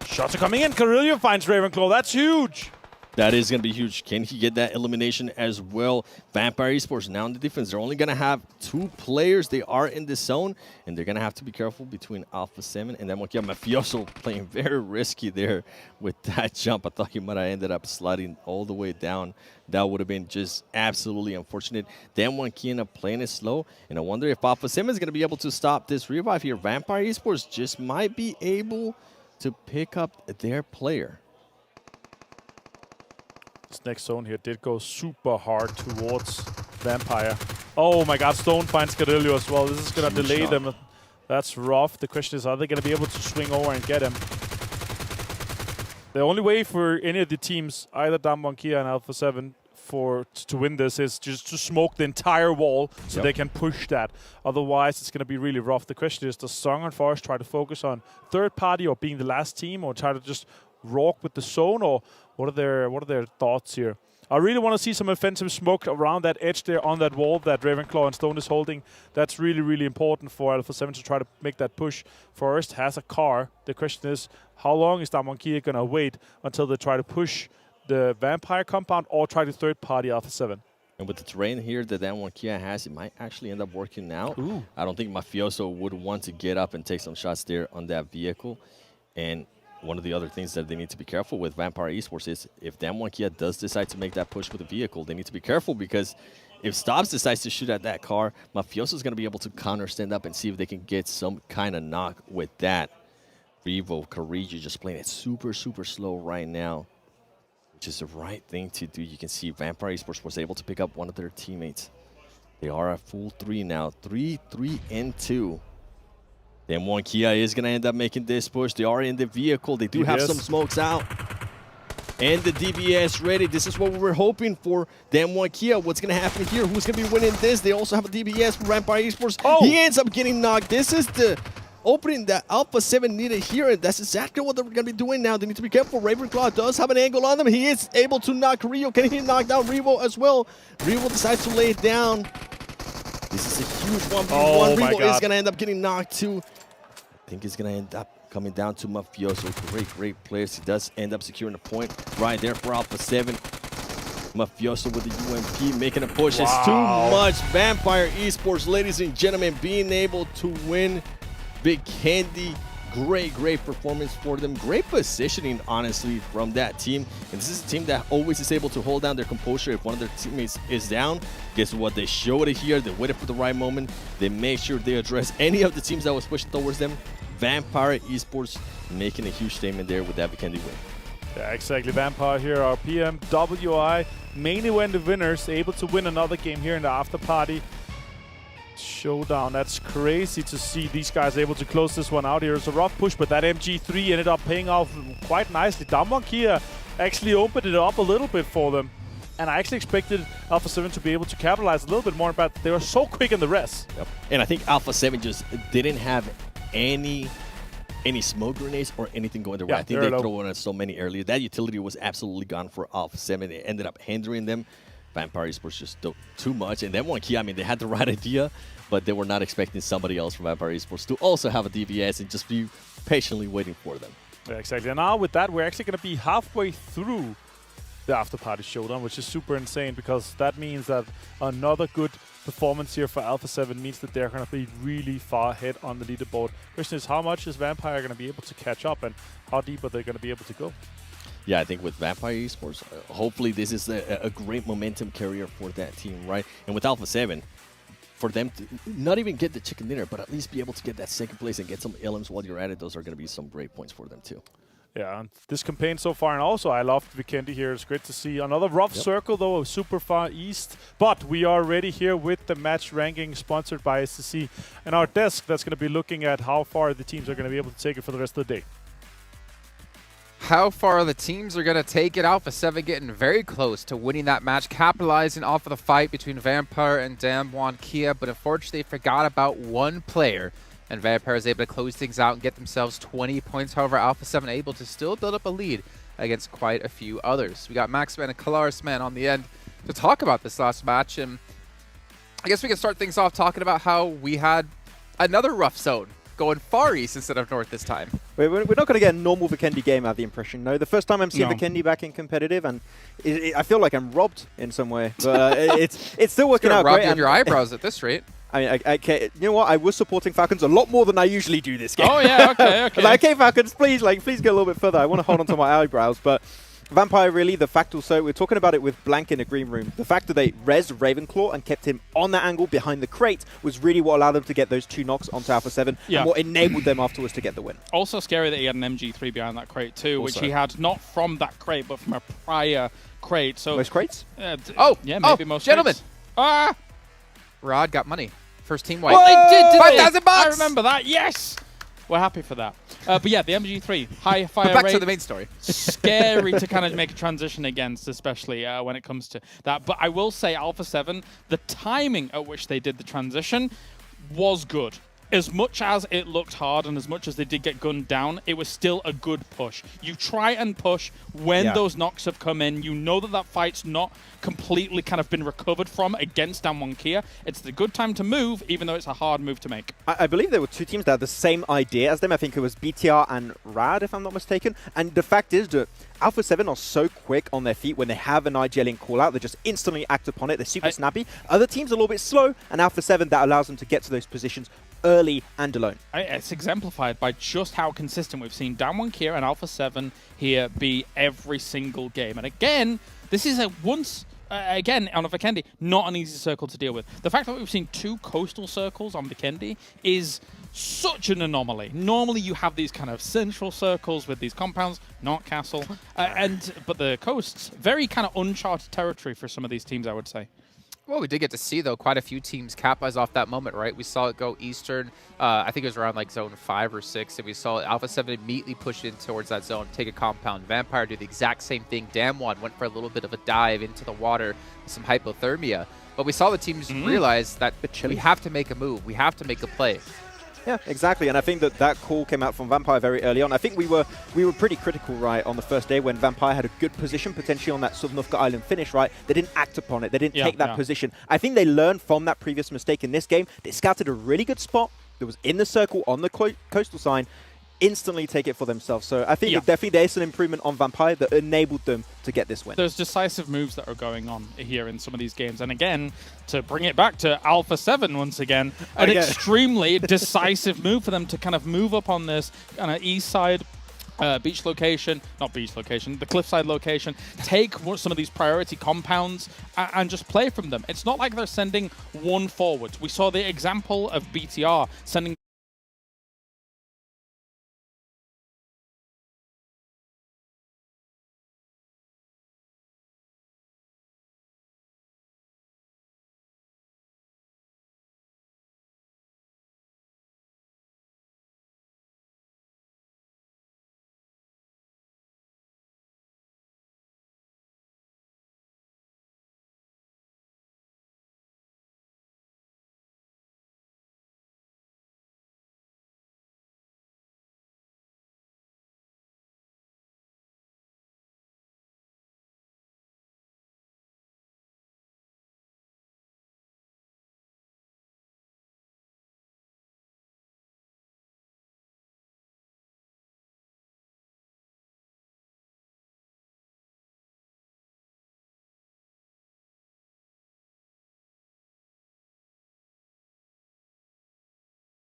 Shots are coming in. Carrillo finds Ravenclaw. That's huge. That is going to be huge. Can he get that elimination as well? Vampire Esports now in the defense. They're only going to have 2 players. They are in this zone, and they're going to have to be careful between Alpha 7 and then Mafioso playing very risky there with that jump. I thought he might have ended up sliding all the way down. That would have been just absolutely unfortunate. Damwon Kia playing it slow, and I wonder if Alpha 7 is going to be able to stop this revive here. Vampire Esports just might be able to pick up their player. This next zone here did go super hard towards Vampire. Oh my god, Stone finds Garuda as well. This is going to delay them. That's rough. The question is, are they going to be able to swing over and get him? The only way for any of the teams, either Damwon Kia and Alpha 7, to win this is just to smoke the entire wall so they can push that. Otherwise, it's going to be really rough. The question is, does Song and Forest try to focus on third party or being the last team, or try to just rock with the zone, or what are their thoughts here? I really want to see some offensive smoke around that edge there on that wall that Ravenclaw and Stone is holding. That's really, really important for Alpha 7 to try to make that push. Forest has a car. The question is, how long is Damwon Kia going to wait until they try to push the Vampire compound or try to third party Alpha 7? And with the terrain here that Damwon Kia has, it might actually end up working out. Ooh. I don't think Mafioso would want to get up and take some shots there on that vehicle. And one of the other things that they need to be careful with Vampire Esports is if Damwon Kia does decide to make that push with the vehicle, they need to be careful because if Stobbs decides to shoot at that car, Mafioso is going to be able to counter stand up and see if they can get some kind of knock with that. Revo, Kariji just playing it super, super slow right now, which is the right thing to do. You can see Vampire Esports was able to pick up one of their teammates. They are a full 3 now, 3, 3, and 2. Damwon Kia is going to end up making this push. They are in the vehicle. They do have some smokes out. And the DBS ready. This is what we were hoping for. Damwon Kia, what's going to happen here? Who's going to be winning this? They also have a DBS for Vampire Esports. Oh. He ends up getting knocked. This is the opening that Alpha 7 needed here, and that's exactly what they're going to be doing now. They need to be careful. Ravenclaw does have an angle on them. He is able to knock Rio. Can he knock down Revo as well? Revo decides to lay it down. This is a huge 1v1. Oh Revo is going to end up getting knocked too. I think it's going to end up coming down to Mafioso. Great, great players. He does end up securing a point right there for Alpha 7. Mafioso with the UMP making a push. Wow. It's too much. Vampire Esports, ladies and gentlemen, being able to win Big Candy. Great, great performance for them. Great positioning, honestly, from that team. And this is a team that always is able to hold down their composure if one of their teammates is down. Guess what? They showed it here. They waited for the right moment. They made sure they address any of the teams that was pushing towards them. Vampire Esports making a huge statement there with that Big Candy win. Yeah, exactly. Vampire here, our PMWI main event winners, able to win another game here in the after party showdown. That's crazy to see these guys able to close this one out here. It's a rough push, but that MG3 ended up paying off quite nicely. Damwon Kia actually opened it up a little bit for them, and I actually expected Alpha 7 to be able to capitalize a little bit more, but they were so quick in the rest. Yep. And I think Alpha 7 just didn't have any smoke grenades or anything going their way. I think they threw on so many earlier. That utility was absolutely gone for Alpha 7. It ended up hindering them. Vampire Esports just too much. And then one key, I mean, they had the right idea, but they were not expecting somebody else from Vampire Esports to also have a DBS and just be patiently waiting for them. Yeah, exactly. And now with that, we're actually going to be halfway through the after party showdown, which is super insane because that means that another good performance here for Alpha 7 means that they're going to be really far ahead on the leaderboard. Question is, how much is Vampire going to be able to catch up, and how deep are they going to be able to go? Yeah, I think with Vampire Esports, hopefully this is a great momentum carrier for that team, right? And with Alpha 7, for them to not even get the chicken dinner, but at least be able to get that second place and get some LMs while you're at it, those are going to be some great points for them too. Yeah, and this campaign so far, and also I loved Vikendi here. It's great to see another rough circle, though, super far east. But we are ready here with the match ranking sponsored by SCC and our desk that's going to be looking at how far the teams are going to be able to take it for the rest of the day. How far the teams are going to take it. Alpha 7 getting very close to winning that match, capitalizing off of the fight between Vampire and Damwon Kia, but unfortunately forgot about one player. And Vampire is able to close things out and get themselves 20 points. However, Alpha 7 able to still build up a lead against quite a few others. We got Maxman and Kalarisman on the end to talk about this last match. And I guess we can start things off talking about how we had another rough zone going far east instead of north this time. We're not going to get a normal Vikendi game, I have the impression. No, the first time I'm seeing Vikendi back in competitive, and I feel like I'm robbed in some way. But it's still working out great. You your eyebrows at this rate. I mean, you know what? I was supporting Falcons a lot more than I usually do this game. Oh, yeah, okay, okay. Like, okay, Falcons, please get a little bit further. I want to hold on to my eyebrows, but Vampire, really, the fact also, we're talking about it with Blank in the green room, the fact that they rezzed Ravenclaw and kept him on that angle behind the crate was really what allowed them to get those 2 knocks onto Alpha 7 and what enabled them afterwards to get the win. Also scary that he had an MG3 behind that crate too, which he had not from that crate, but from a prior crate. So most crates? Yeah, maybe most gentlemen. crates. Ah! Rod got money. First team white. They did $5,000! I remember that, yes! We're happy for that. But yeah, the MG3, high fire back rate. to the main story. Scary to kind of make a transition against, especially when it comes to that. But I will say Alpha 7, the timing at which they did the transition was good. as much as it looked hard and as much as they did get gunned down, it was still a good push. You try and push when those knocks have come in. You know that fight's not completely kind of been recovered from against Damwon Kia. It's the good time to move, even though it's a hard move to make. I believe there were two teams that had the same idea as them. I think it was BTR and Rad, if I'm not mistaken. And the fact is that Alpha 7 are so quick on their feet when they have an IGLing call-out. They just instantly act upon it. They're super snappy. Other teams are a little bit slow, and Alpha 7, that allows them to get to those positions early and alone. It's exemplified by just how consistent we've seen Damwon Kia and Alpha 7 here be every single game. And again, this is again, on a Vikendi, not an easy circle to deal with. The fact that we've seen 2 coastal circles on Vikendi is such an anomaly. Normally you have these kind of central circles with these compounds, not castle. But the coasts, very kind of uncharted territory for some of these teams, I would say. Well, we did get to see, though, quite a few teams capitalize off that moment, right? We saw it go eastern. I think it was around like zone 5 or 6, and we saw Alpha 7 immediately push in towards that zone, take a compound. Vampire do the exact same thing. Damwon went for a little bit of a dive into the water with some hypothermia. But we saw the teams realize that we have to make a move. We have to make a play. Yeah, exactly, and I think that call came out from Vampire very early on. I think we were pretty critical, right, on the first day when Vampire had a good position potentially on that sort of Nufka Island finish, right? They didn't act upon it. They didn't take that position. I think they learned from that previous mistake in this game. They scouted a really good spot that was in the circle on the coastal sign, instantly take it for themselves. So I think definitely there's an improvement on Vampire that enabled them to get this win. There's decisive moves that are going on here in some of these games. And again, to bring it back to Alpha 7 once again, an extremely decisive move for them to kind of move up on this kind of east side beach location, not beach location, the cliffside location, take some of these priority compounds and just play from them. It's not like they're sending one forward. We saw the example of BTR sending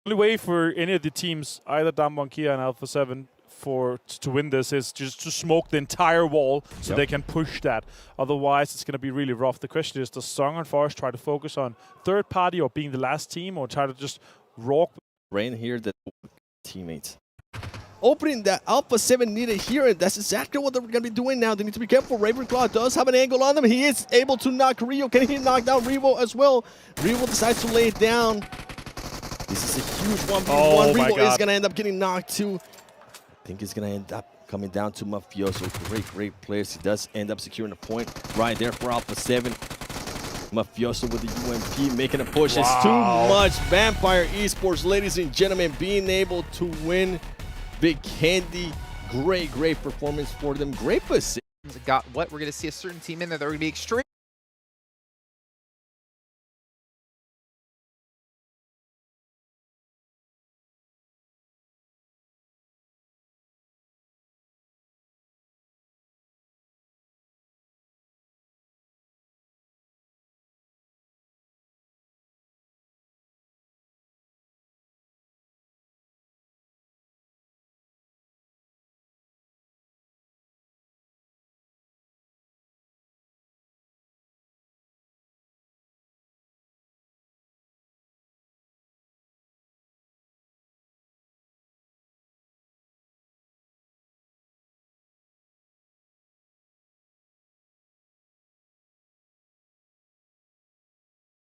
The only way for any of the teams, either Damwon Kia and Alpha 7, to win this is just to smoke the entire wall so they can push that. Otherwise, it's going to be really rough. The question is, does Song and Forest try to focus on third party or being the last team, or try to just rock? Rain here, the teammates. Opening that Alpha 7 needed here, and that's exactly what they're going to be doing now. They need to be careful. Ravenclaw does have an angle on them. He is able to knock Rio. Can he knock down Revo as well? Revo decides to lay it down. This is a huge 1v1. Revo is going to end up getting knocked too. I think it's going to end up coming down to Mafioso. Great players. He does end up securing a point right there for Alpha 7. Mafioso with the UMP making a push. It's too much. Vampire Esports, ladies and gentlemen, being able to win Big Candy. Great performance for them. Great position. Got what? We're going to see a certain team in there that are going to be extreme.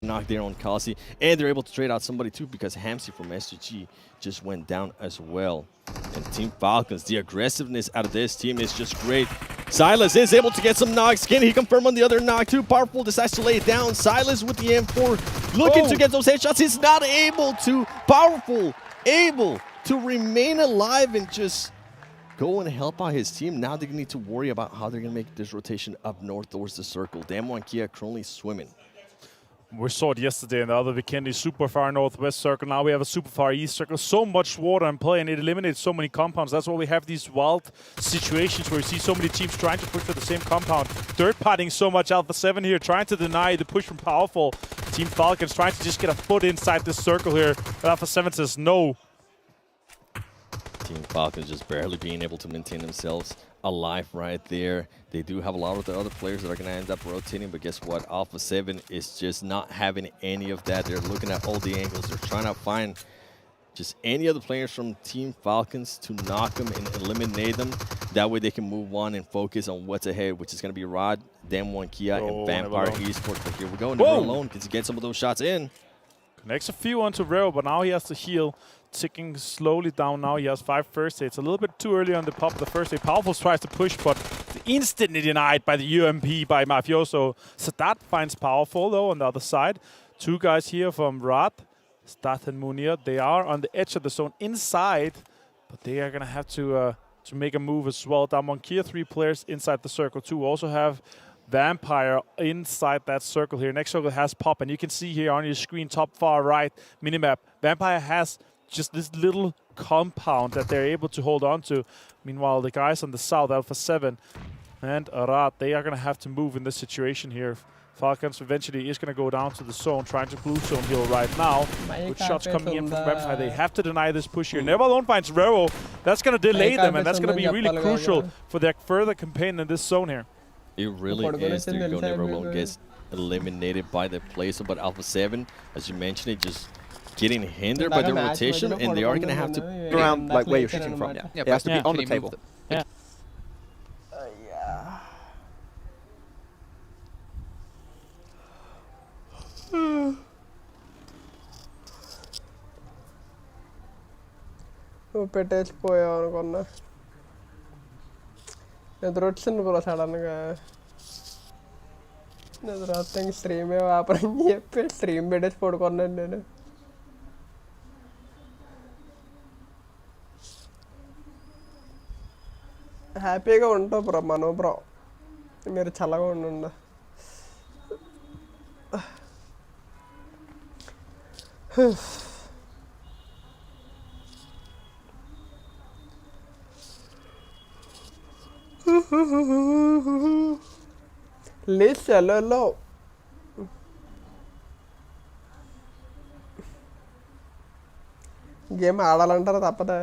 Knock there on Kalsi, and they're able to trade out somebody too because Hamsi from SGG just went down as well. And Team Falcons, the aggressiveness out of this team is just great. Silas is able to get some knocks. Can he confirm on the other knock too? Powerful decides to lay it down. Silas with the M4 looking to get those headshots. He's not able to. Powerful, able to remain alive and just go and help out his team. Now they need to worry about how they're going to make this rotation up north towards the circle. Damwon Kia currently swimming. We saw it yesterday in the other Vikendi, super far northwest circle. Now we have a super far east circle. So much water in play, and it eliminates so many compounds. That's why we have these wild situations where you see so many teams trying to push for the same compound. Third-partying so much Alpha 7 here, trying to deny the push from Powerful. Team Falcons trying to just get a foot inside this circle here. But Alpha 7 says no. Team Falcons just barely being able to maintain themselves alive right there. They do have a lot of the other players that are going to end up rotating, but guess what? Alpha 7 is just not having any of that. They're looking at all the angles. They're trying to find just any other players from Team Falcons to knock them and eliminate them. That way they can move on and focus on what's ahead, which is going to be Rod, Damwon Kia, and Vampire Esports. But here we go. Never alone. Can he get some of those shots in? Connects a few onto Rero, but now he has to heal. Ticking slowly down now. He has 5 first aids. A little bit too early on the pop of the first aid. Powerful tries to push, but instantly denied by the UMP by Mafioso. Sadat finds Powerful, though, on the other side. 2 guys here from Rad, Stat and Munir. They are on the edge of the zone inside, but they are going to have to make a move as well. Damwon Kia, 3 players inside the circle, 2. Also have Vampire inside that circle here. Next circle has Pop, and you can see here on your screen, top far right minimap, Vampire has just this little compound that they're able to hold on to. Meanwhile, the guys on the south, Alpha 7 and Arad, they are going to have to move in this situation here. Falcons eventually is going to go down to the zone, trying to blue zone heal right now. With shots coming in from Vampire, they have to deny this push here. Never Alone finds Rero. That's going to delay them, and that's going to be really crucial for their further campaign in this zone here. It really is. There you go. Never Alone gets eliminated by the place, but Alpha 7, as you mentioned, it just getting hindered by the rotation, and they are going to have to around like where you're shooting from. Yeah, It has to be on the table. Yeah. నువ్వు పెట్టేసిపోయావు అనుకున్నా నిద్ర వచ్చింది bro సడన్గా నిద్ర వస్తే ఇంక స్ట్రీమే ఆపరని చెప్పి stream పెట్టేసి పడుకున్నాను నేను హ్యాపీగా ఉంటావు బ్రో మనో బ్రో మీరు చల్లగా ఉండండి లేచి చల్లో గేమ్ ఆడాలంటారా తప్పదా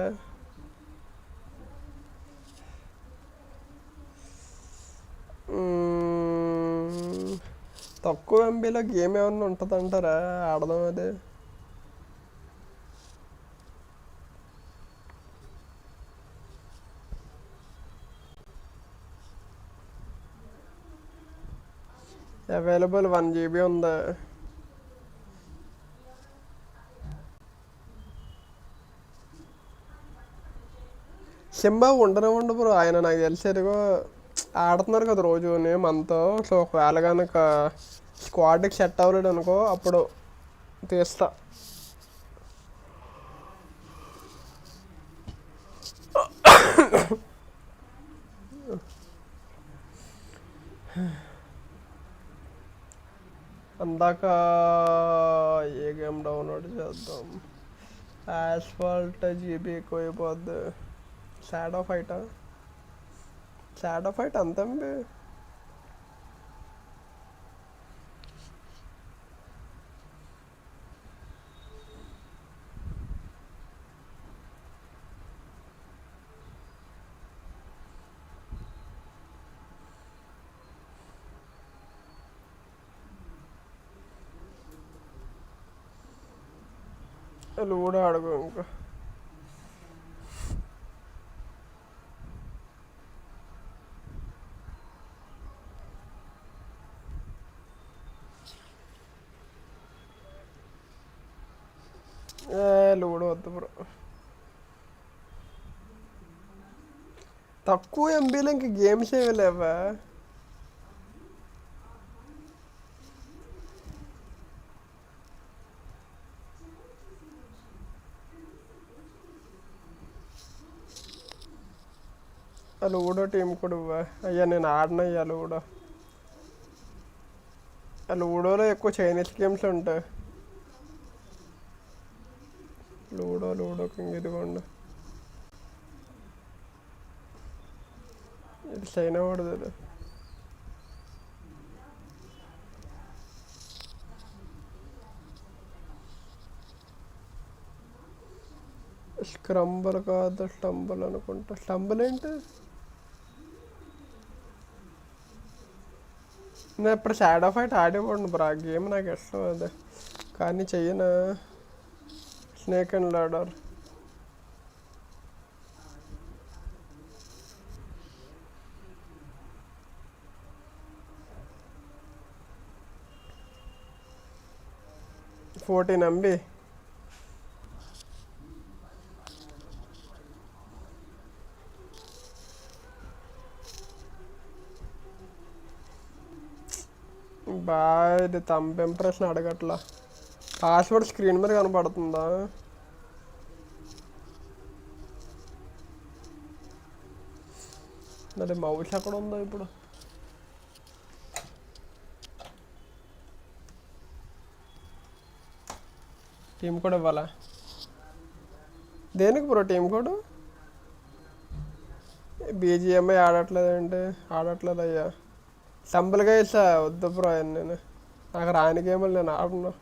తక్కువ ఎంబీలో గేమ్ ఏమన్నా ఉంటుందంటారా ఆడదాం అదే అవైలబుల్ 1 GB ఉందా సింబా ఉండనివ్వండి బ్రో ఆయన నాకు తెలిసేదిగో ఆడుతున్నారు కదా రోజు నేను మనతో సో ఒకవేళ కనుక స్క్వాడ్కి సెట్ అవ్వలేడు అనుకో అప్పుడు తీస్తా అందాక ఏ గేమ్ డౌన్లోడ్ చేద్దాం యాస్ఫాల్ట్ జీబీ ఎక్కువైపోద్ది షాడో ఫైటా షాడో ఫైట్ అంతండి లూడో అడుగు ఇంకా లూడో వద్దు బ్రో తక్కువ ఎంబీలో ఇంక గేమ్స్ ఏమి లేవా ఆ లూడో టీం కూడా ఇవ్వ. అయ్యా నేను ఆడనయ్యా లూడో. ఆ లూడోలో ఎక్కువ చైనీస్ గేమ్స్ ఉంటాయి. లూడో కింగ్ ఇదిగోండి. ఇది చైనా వాడుది ఇది. స్క్రంబల్ కాదు స్టంబల్ అనుకుంటా. స్టంబల్ ఏంటి? నేను ఇప్పుడు షాడో ఫైట్ ఆడేవాడిని బ్రా. గేమ్ నాకు ఇష్టం అది, కానీ చెయ్యను. Snake and ladder. MB. ఇది థంబ్ ఇంప్రెషన్ అడగట్లా. పాస్వర్డ్ స్క్రీన్ మీద కనపడుతుందా? మరి మౌస్ ఎక్కడ ఉందో ఇప్పుడు? టీం కోడ్ ఇవ్వాలా? దేనికి బ్రో టీం కోడ్? BGMI ఆడట్లేదంటే ఆడట్లేదు అయ్యా. సింపుల్గా ఇస్తా వద్దు బ్రో. నేను నాకు రాని గేములు నేను ఆడను.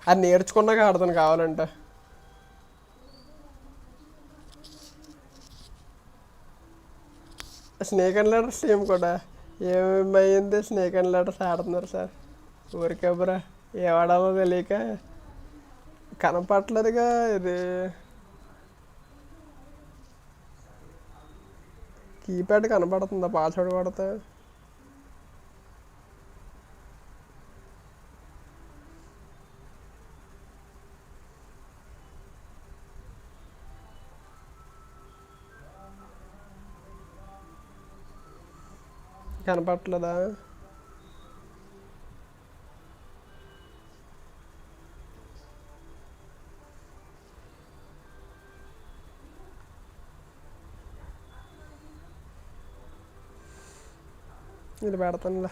అది నేర్చుకున్నాక ఆడతాను కావాలంటే. స్నేక్ అండ్ లాడర్స్ టీం కూడా ఏమైంది? స్నేక్ అండ్ లాడర్స్ ఆడుతున్నారు సార్. ఊరికే బ్రా ఏం ఆడాలో తెలియక కనపట్లేదుగా. ఇది కీప్యాడ్ కనపడుతుందా పాస్వర్డ్ కొడితే? కనపట్లేదా? ఇది పెడతానులే.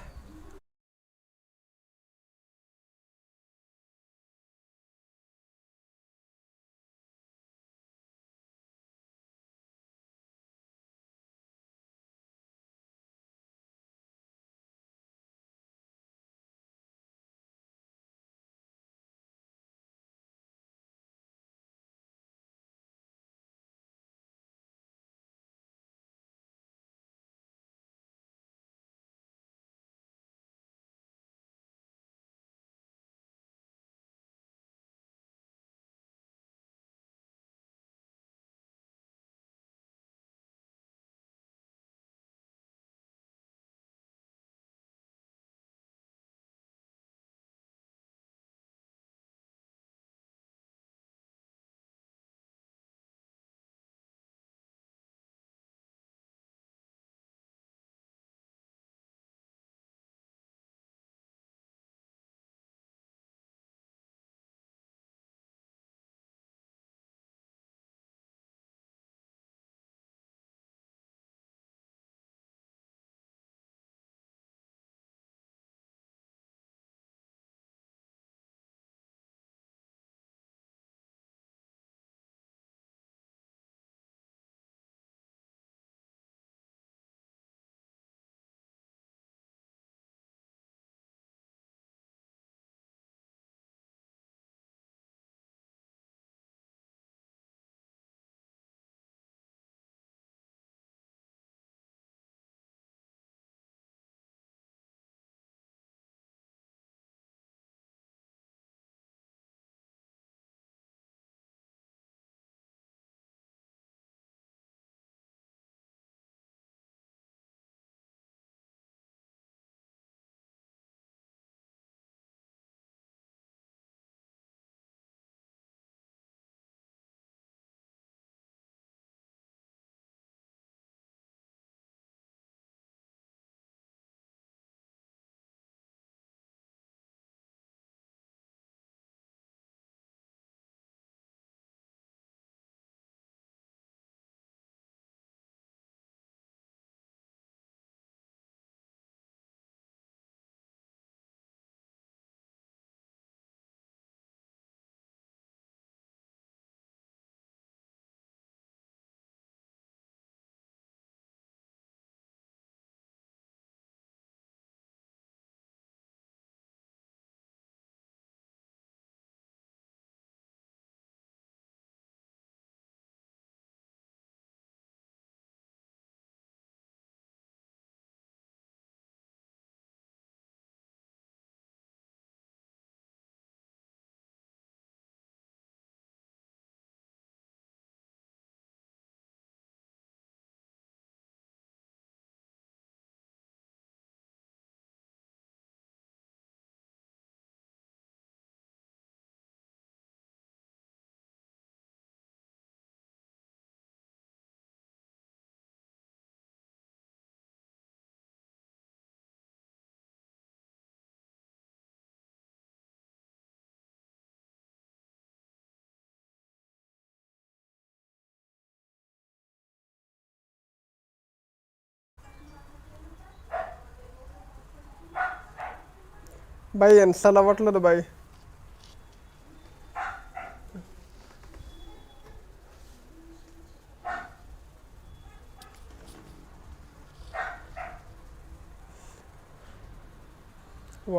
బై ఇన్స్టాల్ అవ్వట్లేదు బై.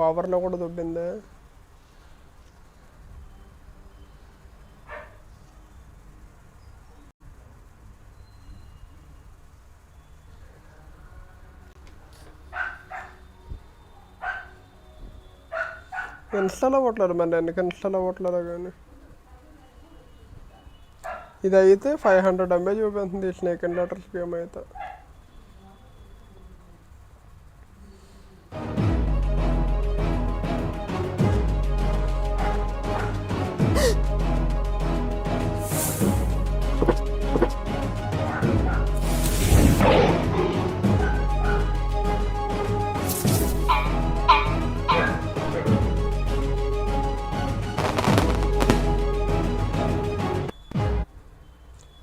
ఓవర్లో కూడా దుబ్బింది. ఇన్స్టాల్ అవ్వట్లేదు మరి ఎందుకు ఇన్స్టాల్ అవ్వట్లేదు కానీ. ఇదైతే 500 MB చూపిస్తుంది స్నేక్ అండ్ లాడర్స్ గేమ్ అయితే.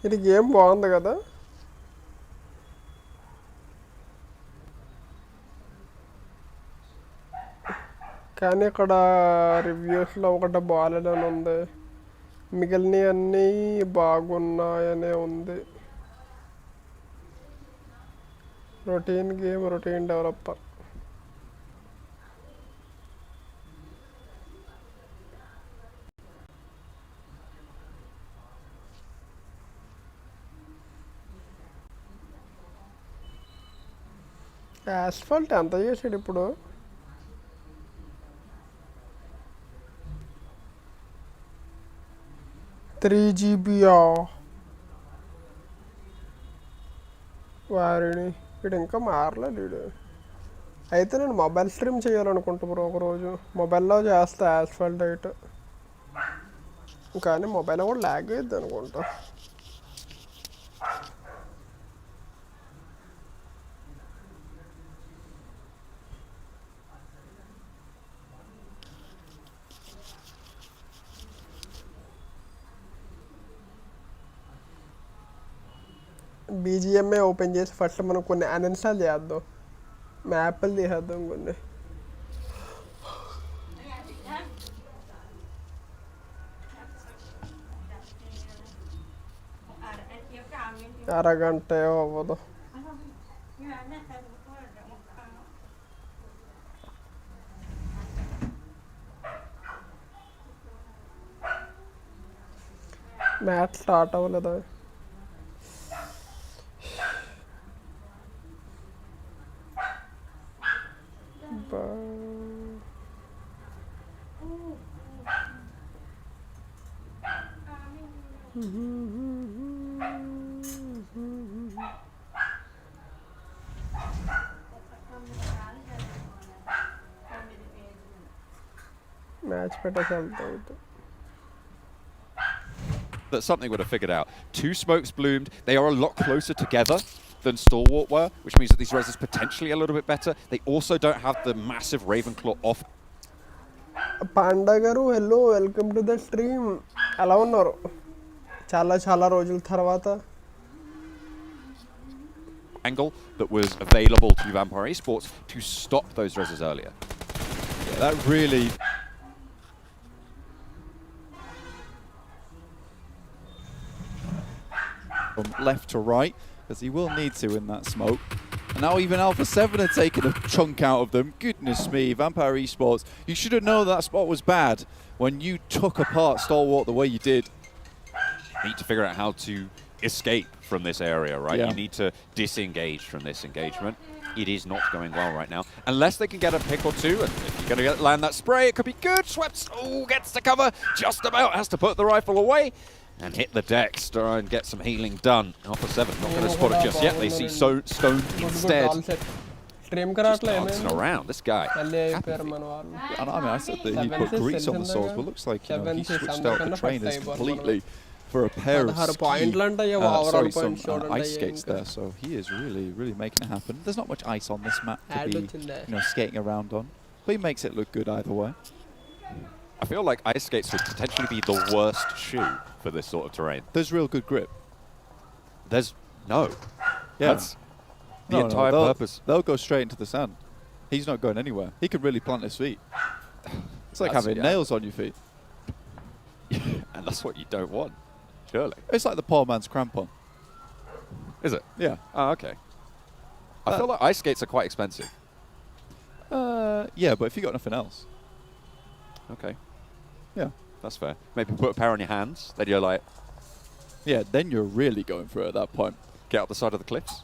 ఇది గేమ్ బాగుంది కదా. కానీ ఇక్కడ రివ్యూస్లో ఒకటి బాగాలేదని ఉంది, మిగిలినవన్నీ బాగున్నాయనే ఉంది. Routine game, routine developer. Asphalt ఎంత చేసాడు ఇప్పుడు? $3 GB వారిని వీడు ఇంకా మారలేదు వీడు. అయితే నేను మొబైల్ స్ట్రీమ్ చేయాలనుకుంటా బ్రో ఒకరోజు. మొబైల్లో చేస్తా యాస్ఫాల్ట్ అయితే, కానీ మొబైల్ కూడా ల్యాగ్ అయ్యిద్ది అనుకుంటా. BGMA ఓపెన్ చేసి ఫస్ట్ మనం కొన్ని అన్ఇన్స్టాల్ చేద్దాం, మ్యాప్లు తీసేద్దాం కొన్ని. అరగంట అవ్వదు. మ్యాచ్ స్టార్ట్ అవ్వలేదా? మ్యాచ్ పెట్టేసి వెళ్తాం. That something would have figured out. 2 smokes bloomed. They are a lot closer together than Stalwart were, which means that these reses potentially a little bit better. They also don't have the massive Ravenclaw off. Panda గారు hello, welcome to the stream. ఎలా ఉన్నారు? చాలా రోజుల తర్వాత. Angle that was available to Vampire Esports to stop those reses earlier. Yeah, that really... From left to right, because he will need to in that smoke. And now even Alpha 7 had taken a chunk out of them. Goodness me, Vampire Esports, you should have known that spot was bad when you took apart Stalwart the way you did. Need to figure out how to escape from this area, right? Yeah. You need to disengage from this engagement. It is not going well right now. Unless they can get a pick or two, and if you're going to land that spray, it could be good. Swept, oh, gets to cover, just about has to put the rifle away. And hit the decks, try and get some healing done. Alpha 7 not going to spot it just yet. They see Stone instead. Just dancing around, this guy. And I mean, I said that he put grease on the soles, but looks like he switched out the trainers completely for a pair of some ice skates there. So he is really making it happen. There's not much ice on this map to be skating around on, but he makes it look good either way. I feel like ice skates would potentially be the worst shoe for this sort of terrain. There's real good grip. There's no. Yeah. That's the entire purpose. They'll go straight into the sand. He's not going anywhere. He could really plant his feet. It's like That's- having yeah. nails on your feet. And that's what you don't want, surely. It's like the poor man's crampon. Is it? Yeah. Oh, okay. I feel like ice skates are quite expensive. Yeah, but if you got nothing else. Okay, Yeah. that's fair. Maybe put a pair on your hands, then you're like, Yeah, then you're really going for it at that point. get out the side of the cliffs.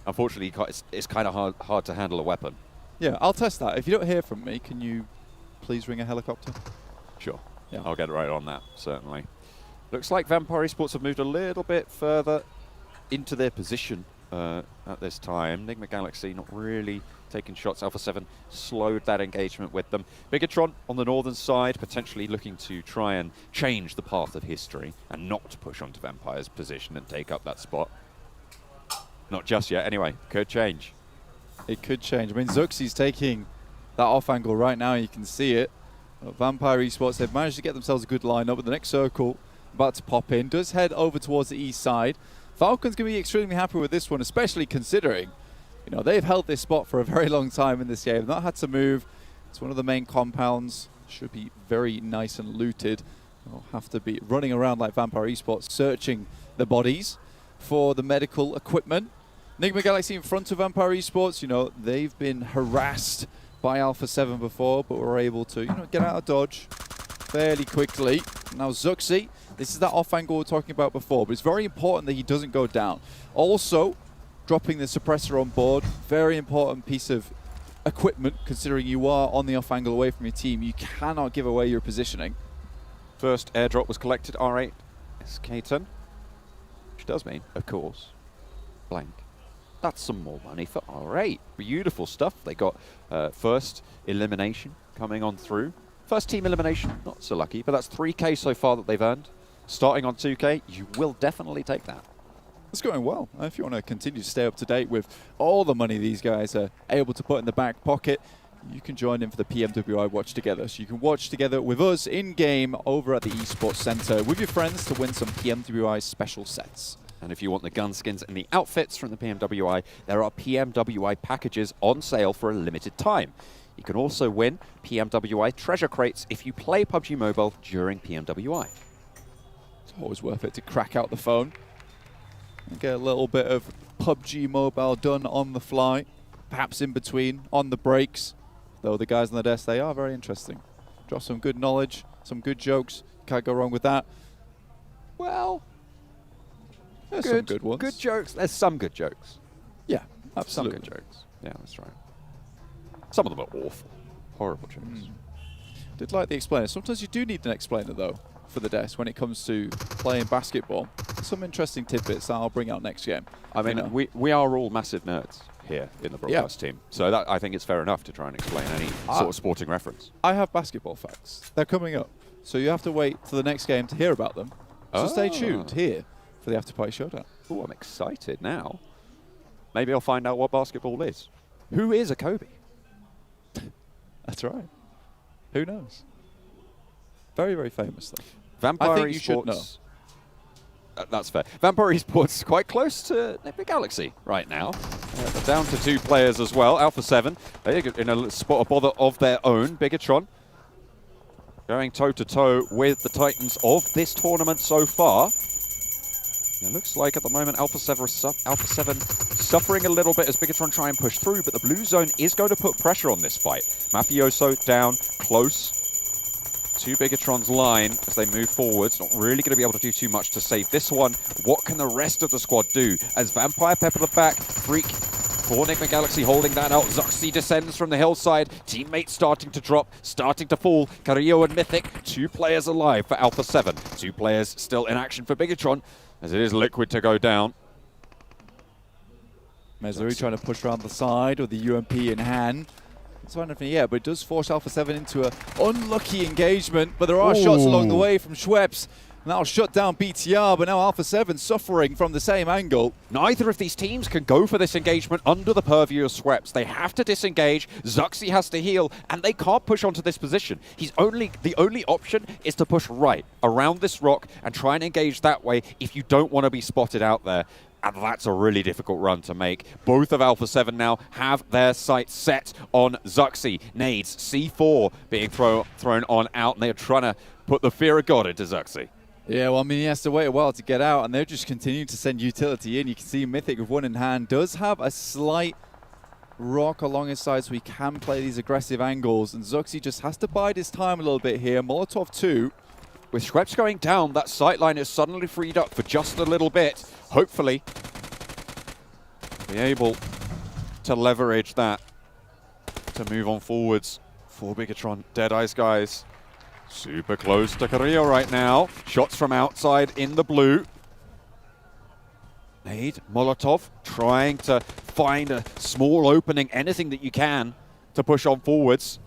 Unfortunately, it's kind of hard to handle a weapon. Yeah, I'll test that. If you don't hear from me, can you please ring a helicopter? Sure. Yeah. I'll get right on that, certainly. Looks like Vampire Esports have moved a little bit further into their position at this time. Enigma Galaxy not really taking shots. Alpha 7 slowed that engagement with them. Bigatron on the northern side, potentially looking to try and change the path of history and not push onto Vampire's position and take up that spot. Not just yet, anyway. Could change. It could change. I mean, Zuxi's taking that off angle right now. You can see it. Vampire Esports, they've managed to get themselves a good lineup, but the next circle about to pop in. Does head over towards the east side. Falcon's going to be extremely happy with this one, especially considering, you know, they've held this spot for a very long time in this game. Not had to move. It's one of the main compounds. Should be very nice and looted. They'll have to be running around like Vampire Esports, searching the bodies for the medical equipment. Enigma Galaxy in front of Vampire Esports, you know, they've been harassed by Alpha 7 before, but were able to, you know, get out of dodge fairly quickly. Now Zuxi, this is that off angle we were talking about before, but it's very important that he doesn't go down. Also, dropping the suppressor on board, very important piece of equipment, considering you are on the off angle away from your team. You cannot give away your positioning. First airdrop was collected, R8 SK10, which does mean, of course, blank. That's some more money for R8. Beautiful stuff. They got first elimination coming on through. First team elimination, not so lucky, but that's 3K so far that they've earned. Starting on 2K, you will definitely take that. It's going well. If you want to continue to stay up to date with all the money these guys are able to put in the back pocket, you can join in for the PMWI Watch Together. So you can watch together with us in-game over at the Esports Center with your friends to win some PMWI special sets. And if you want the gun skins and the outfits from the PMWI, there are PMWI packages on sale for a limited time. You can also win PMWI treasure crates if you play PUBG Mobile during PMWI. It's always worth it to crack out the phone and get a little bit of PUBG Mobile done on the fly, perhaps in between, on the breaks. Though the guys on the desk, they are very interesting. Drop some good knowledge, some good jokes. Can't go wrong with that. Well, there's some good ones. Good jokes. There's some good jokes. Yeah, absolutely. Some good jokes. Yeah, that's right. Some of them are awful. Horrible jokes. Did like the explainer. Sometimes you do need an explainer, though, for the desk when it comes to playing basketball. Some interesting tidbits that I'll bring out next game. I mean, you know. we are all massive nerds here in the broadcast team. So that I think it's fair enough to try and explain any sort of sporting reference. I have basketball facts. They're coming up. So you have to wait till the next game to hear about them. So stay tuned here for the After Party Showdown. Oh, I'm excited now. Maybe I'll find out what basketball is. Who is a Kobe? That's right. Who knows? Very, very famous, though. Vampire I think Esports. you should know. That's fair. Vampire Esports is quite close to Enigma Galaxy right now. They're down to 2 players as well. Alpha 7, they're in a spot of bother of their own. Bigatron going toe-to-toe with the Titans of this tournament so far. It looks like at the moment Alpha 7 suffering a little bit as Bigatron try and push through, but the blue zone is going to put pressure on this fight. Mafioso down close to Bigatron's line as they move forwards. Not really going to be able to do too much to save this one. What can the rest of the squad do? As Vampire pepper the back, Freak for Enigma Galaxy holding that out. Zuxi descends from the hillside. Teammates starting to drop, starting to fall. Carrillo and Mythic, 2 players alive for Alpha 7. 2 players still in action for Bigatron as it is Liquid to go down. Mezzuri trying to push around the side with the UMP in hand. It's not anything yet, but it does force Alpha 7 into an unlucky engagement. But there are shots along the way from Schweppes. And that'll shut down BTR, but now Alpha 7 suffering from the same angle. Neither of these teams can go for this engagement under the purview of Schweppes. They have to disengage. Zuxi has to heal, and they can't push onto this position. The only option is to push right around this rock and try and engage that way if you don't want to be spotted out there. And that's a really difficult run to make. Both of Alpha 7 now have their sights set on Zuxi. Nades, C4 being thrown on out, and they're trying to put the fear of God into Zuxi. Yeah, well, I mean, he has to wait a while to get out, and they're just continuing to send utility in. You can see Mythic with one in hand does have a slight rock along his side, so he can play these aggressive angles, and Zuxi just has to bide his time a little bit here. Molotov 2. With Schweppes going down, that sightline is suddenly freed up for just a little bit. Hopefully, be able to leverage that to move on forwards for Bigatron. Deadeye's guys super close to Carrillo right now. Shots from outside in the blue. Nade, Molotov trying to find a small opening, anything that you can to push on forwards.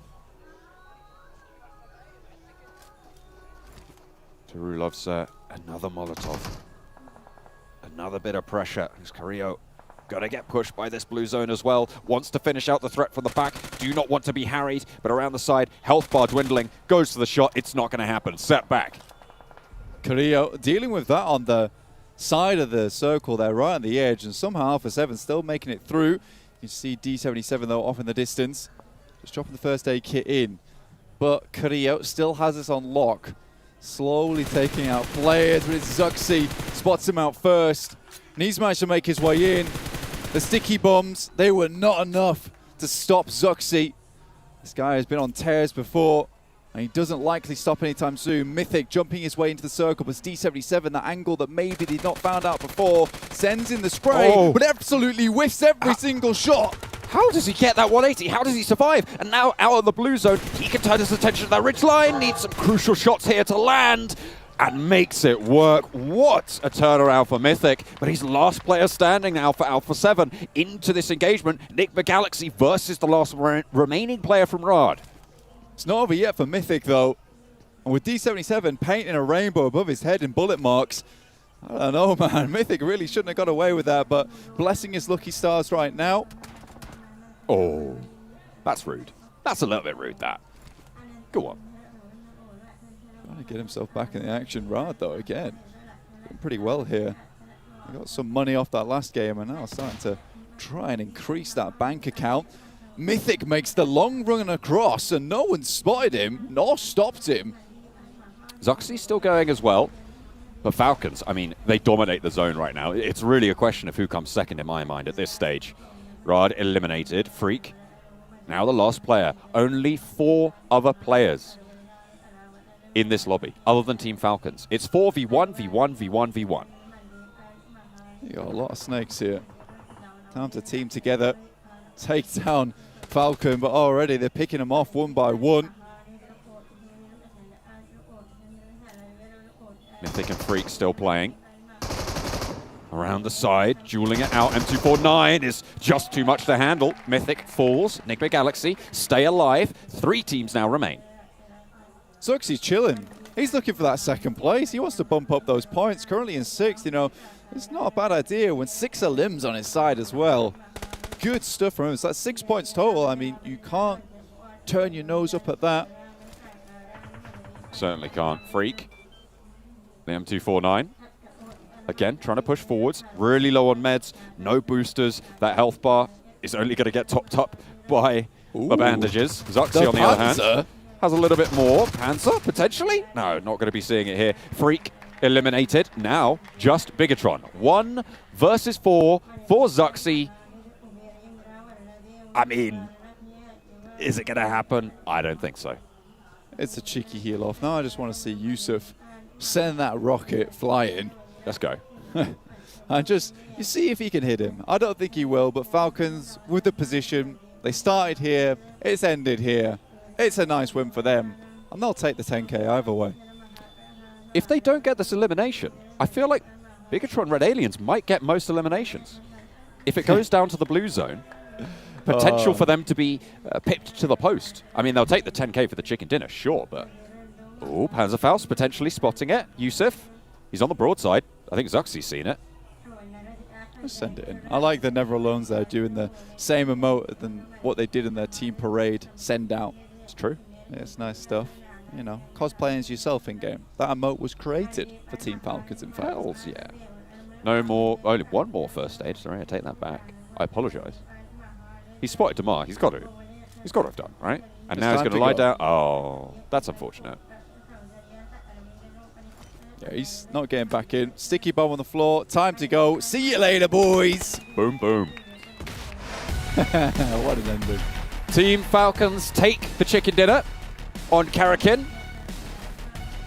Turulov's another Molotov. Another bit of pressure. Who's Carrillo? Gonna get pushed by this blue zone as well. Wants to finish out the threat from the back. Do not want to be harried, but around the side, health bar dwindling. Goes to the shot. It's not gonna happen. Set back. Carrillo dealing with that on the side of the circle there, right on the edge, and somehow Alpha 7 still making it through. You see D77 though off in the distance. Just dropping the first aid kit in. But Carrillo still has this on lock. Slowly taking out players, but it's Zuxi. Spots him out first. And he's managed to make his way in. The sticky bombs, they were not enough to stop Zuxi. This guy has been on tears before, and he doesn't likely stop anytime soon. Mythic jumping his way into the circle, but D77, that angle that maybe they'd not found out before, sends in the spray, but absolutely whiffs every single shot. How does he get that 180? How does he survive? And now out of the blue zone, he can turn his attention to that ridge line. Needs some crucial shots here to land and makes it work. What a turnaround for Mythic. But he's last player standing now for Alpha 7 into this engagement. Nick Galaxy versus the last remaining player from Rad. It's not over yet for Mythic though. And with D77 painting a rainbow above his head in bullet marks, I don't know, man. Mythic really shouldn't have got away with that, but blessing his lucky stars right now. Oh, that's rude. That's a little bit rude, that. Go on. Trying to get himself back in the action. Rad, though, again, doing pretty well here. He got some money off that last game and now starting to try and increase that bank account. Mythic makes the long run across and no one spotted him nor stopped him. Zuxi's still going as well. But Falcons, I mean, they dominate the zone right now. It's really a question of who comes second in my mind at this stage. Rad eliminated. Freak. Now the last player. Only 4 other players in this lobby, other than Team Falcons. It's 4v1, v1, v1, v1. You got a lot of snakes here. Time to team together. Take down Falcon, but already they're picking them off one by one. Mythic and Freak still playing. Around the side, dueling it out. M249 is just too much to handle. Mythic falls. Nick Galaxy stay alive. 3 teams now remain. Zuxi's chilling. He's looking for that second place. He wants to bump up those points. Currently in 6th, you know, it's not a bad idea when 6 are limbs on his side as well. Good stuff from him. So that's 6 points total. I mean, you can't turn your nose up at that. Certainly can't. Freak. The M249. Again, trying to push forwards. Really low on meds. No boosters. That health bar is only going to get topped up by the bandages. Zuxi, on the other hand, has a little bit more. Panzer, potentially? No, not going to be seeing it here. Freak eliminated. Now, just Bigatron. 1 versus 4 for Zuxi. I mean, is it going to happen? I don't think so. It's a cheeky heel off. Now I just want to see Yusuf send that rocket flying. Let's go. And just, you see if he can hit him. I don't think he will, but Falcons, with the position, they started here, it's ended here. It's a nice win for them, and they'll take the 10K either way. If they don't get this elimination, I feel like Bigatron Red Aliens might get most eliminations. If it goes down to the blue zone, potential for them to be pipped to the post. I mean, they'll take the 10K for the chicken dinner, sure, but... Oh, Panzerfaust potentially spotting it. Yusuf, he's on the broadside. I think Zuxi's seen it. Just send it in. I like the Never Alones there doing the same emote than what they did in their team parade. Send out. It's true. Yeah, it's nice stuff. You know, cosplaying as yourself in game. That emote was created for Team Falcons, in fact. Hells yeah. No more. Only one more first stage. Sorry, I take that back. I apologize. He spotted Damar. He's got to. He's got to have done, right? And now he's going to lie down. Oh, that's unfortunate. Yeah, he's not getting back in. Sticky bomb on the floor. Time to go. See you later, boys. Boom, boom. What an ending. Team Falcons take the chicken dinner on Karakin.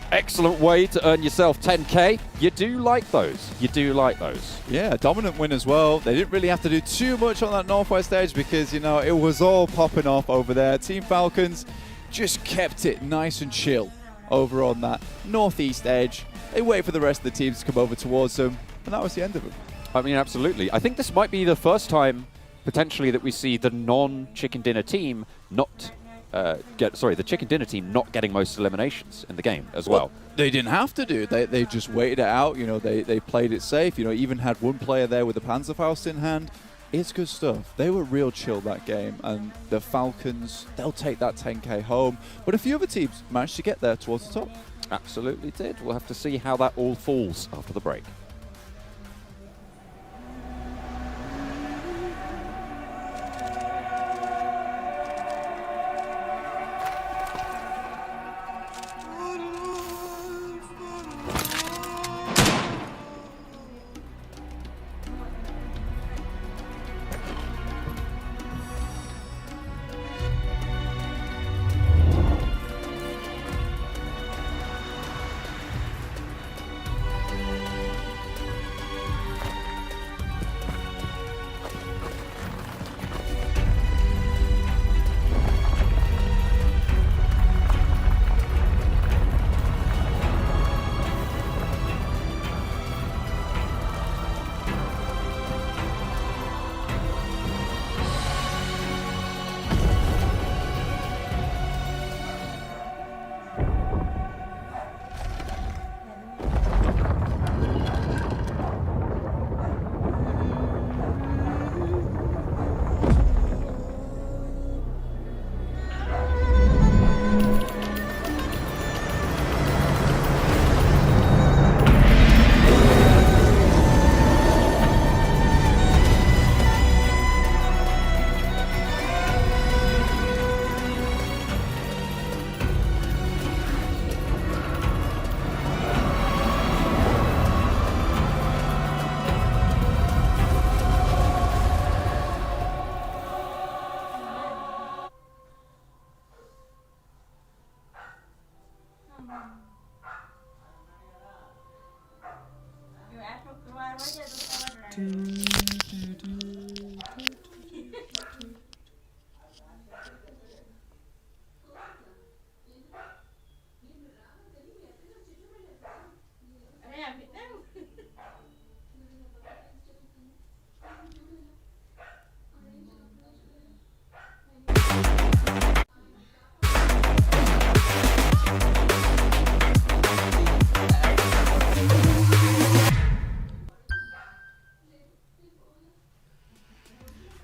Excellent way to earn yourself 10K. You do like those. You do like those. Yeah, dominant win as well. They didn't really have to do too much on that Northwest stage because, you know, it was all popping off over there. Team Falcons just kept it nice and chill over on that Northeast edge. They wait for the rest of the teams to come over towards them, and that was the end of it. I mean, absolutely. I think this might be the first time, potentially, that we see the non-chicken dinner team not the chicken dinner team not getting most eliminations in the game as well. They didn't have to do. They just waited it out. You know, they played it safe. You know, even had one player there with a Panzerfaust in hand. It's good stuff. They were real chill that game, and the Falcons, they'll take that 10K home. But a few other teams managed to get there towards the top. Absolutely did. We'll have to see how that all falls after the break.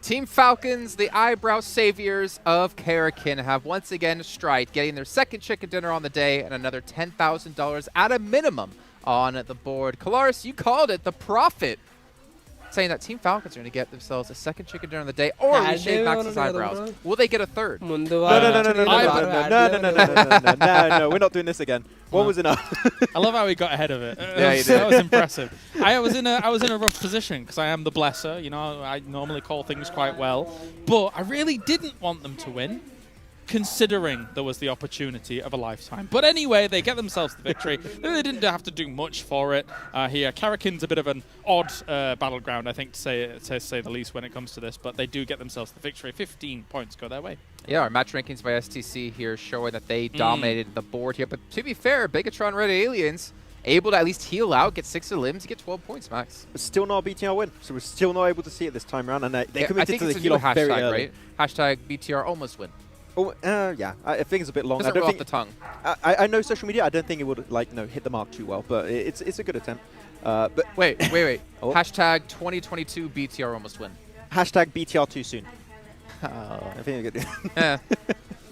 Team Falcons, the eyebrow saviors of Karakin, have once again striked, getting their second chicken dinner on the day and another $10,000 at a minimum on the board. Kalaris, you called it the profit, saying that Team Falcons are going to get themselves a second chicken dinner on the day, or reshave Max's eyebrows. Will they get a third? No, we're not doing this again. What was enough? I love how he got ahead of it. Yeah, he did. That was impressive. I was in a rough position because I am the blesser. You know, I normally call things quite well, but I really didn't want them to win, considering there was the opportunity of a lifetime. But anyway, they get themselves the victory. They really didn't have to do much for it here. Karakin's a bit of an odd battleground, I think, to say the least when it comes to this, but they do get themselves the victory. 15 points go their way. Yeah, our match rankings by STC here showing that they dominated the board here. But to be fair, Bigatron Red Aliens able to at least heal out, get 6 of limbs, get 12 points, Max. It's still not a BTR win, so we're still not able to see it this time around, and they committed to the heal heal off very early. right? Hashtag BTR almost win. Oh, yeah. I think it's a bit long. Doesn't roll off the tongue. I know social media. I don't think it would hit the mark too well, but it's a good attempt. But wait. Oh. Hashtag 2022 BTR almost win. Hashtag BTR too soon. Oh. I think it's good. Yeah.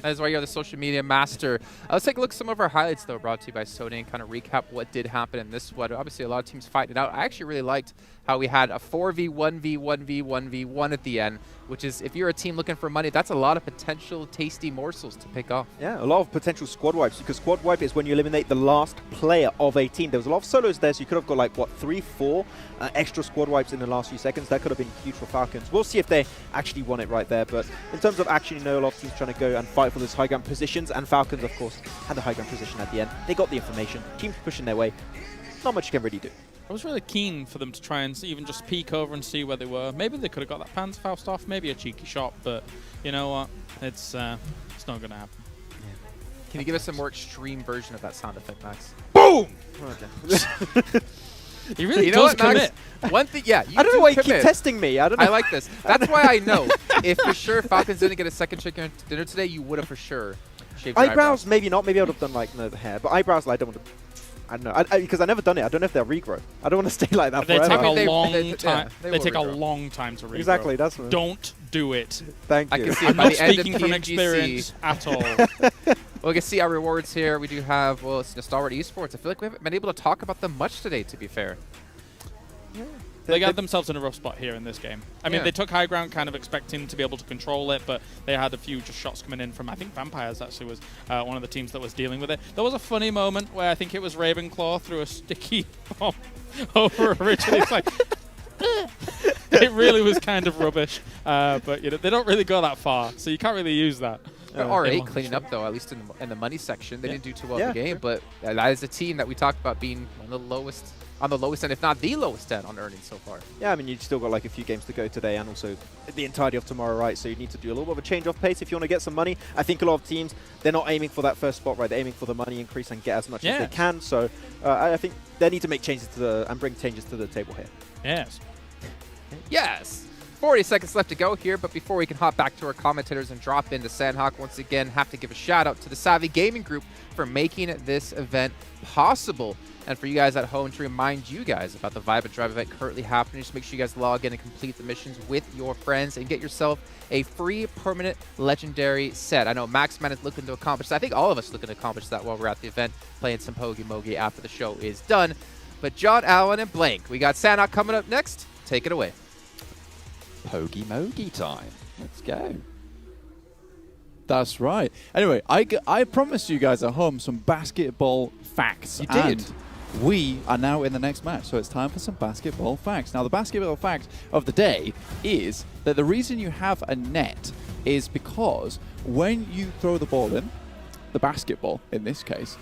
That is why you're the social media master. Let's take a look at some of our highlights, though, brought to you by Sony, and kind of recap what did happen in this one. Obviously, a lot of teams fighting it out. I actually really liked how we had a 4v1v1v1v1 at the end, which is, if you're a team looking for money, that's a lot of potential tasty morsels to pick off. Yeah, a lot of potential squad wipes, because squad wipe is when you eliminate the last player of a team. There was a lot of solos there, so you could have got like, what, 3, 4 extra squad wipes in the last few seconds. That could have been huge for Falcons. We'll see if they actually won it right there, but in terms of action, you know, a lot of teams trying to go and fight for those high ground positions, and Falcons, of course, had the high ground position at the end. They got the information. Teams pushing their way. Not much you can really do. I was really keen for them to try and even just peek over and see where they were. Maybe they could have got that Panzerfaust off, maybe a cheeky shot, but you know what? It's not going to happen. Can you give us a more extreme version of that sound effect, Max? Boom! Okay. He really You know does what, Max? commit. One thing, yeah. I don't know why you keep commit. testing me. I don't know. I like this. That's why I know. If for sure Falcons didn't get a second chicken dinner today, you would have for sure shaved your Eyebrows, maybe not. Maybe I would have done like the hair, but eyebrows, like, I don't want to. I don't know, because I've never done it. I don't know if they'll regrow. I don't want to stay like that They forever. take a They- long they- time. yeah, They take a will regrow. long time to regrow. Exactly, that's what. Don't do it. Thank I you. can see I'm by not the end of speaking from PMGC. experience at all. Well, we can see our rewards here. We do have, well, it's Stalwart Esports. I feel like we haven't been able to talk about them much today, to be fair. They got themselves in a rough spot here in this game. I mean, Yeah. they took high ground, kind of expecting to be able to control it, but they had a few just shots coming in from, I think Vampires actually was one of the teams that was dealing with it. There was a funny moment where I think it was Ravenclaw threw a sticky bomb over originally. It's like, it really was kind of rubbish, but you know, they don't really go that far, so you can't really use that. R8 cleaning up, though, at least in the money section. They didn't do too well in the game, but that is a team that we talked about being one of the lowest, on the lowest end, if not the lowest end on earnings so far. Yeah, I mean, you've still got like a few games to go today and also the entirety of tomorrow, right? So you need to do a little bit of a change of pace if you want to get some money. I think a lot of teams, they're not aiming for that first spot, right? They're aiming for the money increase and get as much as they can. So I think they need to make changes to and bring changes to the table here. Yes. Yes! 40 seconds left to go here, but before we can hop back to our commentators and drop into Sandhawk, once again, have to give a shout out to the Savvy Gaming Group for making this event possible. And for you guys at home, to remind you guys about the Vibe and Drive event currently happening, just make sure you guys log in and complete the missions with your friends and get yourself a free permanent legendary set. I know Maxman is looking to accomplish that. I think all of us are looking to accomplish that while we're at the event, playing some Hoagie Mogi after the show is done. But John, Allen, and Blank, we got Sandhawk coming up next. Take it away. Pogie Mogi time. Let's go. That's right. Anyway, I promised you guys at home some basketball facts. You did. And we are now in the next match, so it's time for some basketball facts. Now, the basketball fact of the day is that the reason you have a net is because when you throw the ball in, the basketball in this case,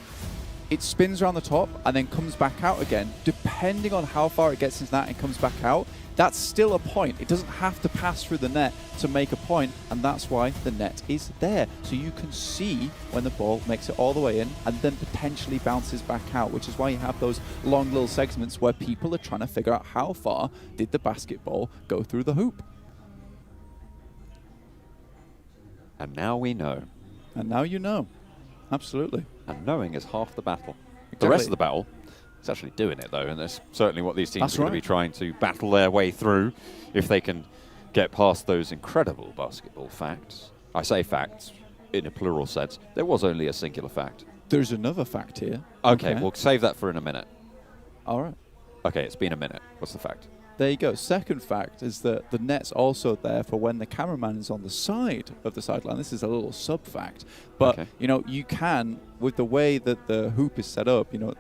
it spins around the top and then comes back out again. Depending on how far it gets into that and comes back out, that's still a point. It doesn't have to pass through the net to make a point, and that's why the net is there. So you can see when the ball makes it all the way in and then potentially bounces back out, which is why you have those long little segments where people are trying to figure out how far did the basketball go through the hoop. And now we know. And now you know. Absolutely. And knowing is half the battle. The Exactly. rest of the battle is actually doing it, though, and that's certainly what these teams That's are going to be right. trying to battle their way through if they can get past those incredible basketball facts. I say facts in a plural sense. There was only a singular fact. There's another fact here. Okay, we'll save that for in a minute. All right. Okay, it's been a minute. What's the fact? There you go. Second fact is that the net's also there for when the cameraman is on the side of the sideline. This is a little sub fact. But, you know, you can, with the way that the hoop is set up, you know,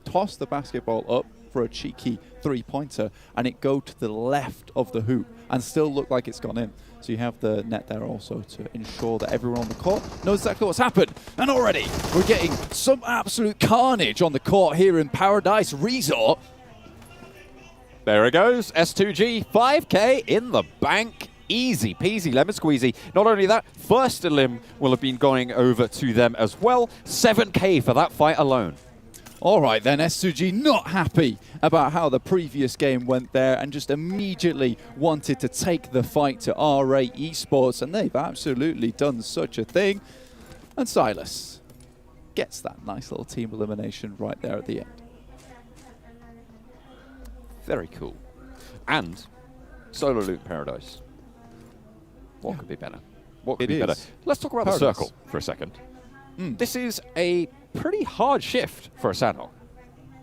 toss the basketball up for a cheeky three-pointer and it go to the left of the hoop and still look like it's gone in. So you have the net there also to ensure that everyone on the court knows exactly what's happened. And already we're getting some absolute carnage on the court here in Paradise Resort. There it goes. S2G, 5K in the bank. Easy peasy, lemon squeezy. Not only that, first elim will have been going over to them as well. 7K for that fight alone. All right then, S2G not happy about how the previous game went there and just immediately wanted to take the fight to RA Esports, and they've absolutely done such a thing. And Silas gets that nice little team elimination right there at the end. Very cool. And solo loot in Paradise. What could be better? What could It be better? is. Let's talk about the Paradise. circle for a second. This is a pretty hard shift for a Sandhawk.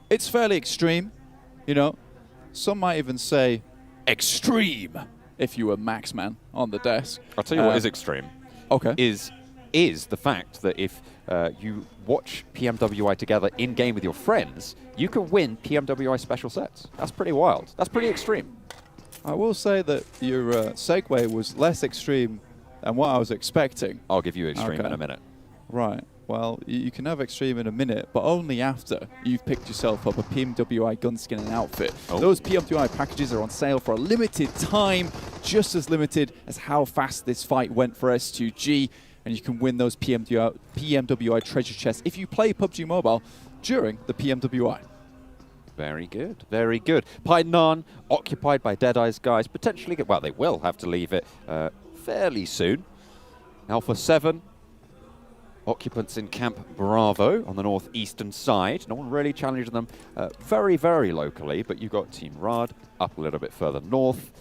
It's fairly extreme, you know. Some might even say extreme if you were Maxman on the desk. I'll tell you what is extreme. Okay. Is the fact that if you watch PMWI together in game with your friends, you can win PMWI special sets. That's pretty wild. That's pretty extreme. I will say that your segue was less extreme than what I was expecting. I'll give you extreme Okay. in a minute. Right. Well, you can have extreme in a minute, but only after you've picked yourself up a PMWI gunskin and outfit. Oh. Those PMWI packages are on sale for a limited time, just as limited as how fast this fight went for S2G, and you can win those PMWI treasure chests if you play PUBG Mobile during the PMWI. Very good, very good. Painan occupied by Deadeye's guys, potentially, well, they will have to leave it fairly soon. Alpha 7, occupants in Camp Bravo on the northeastern side. No one really challenging them very, very locally, but you've got Team Rad up a little bit further north.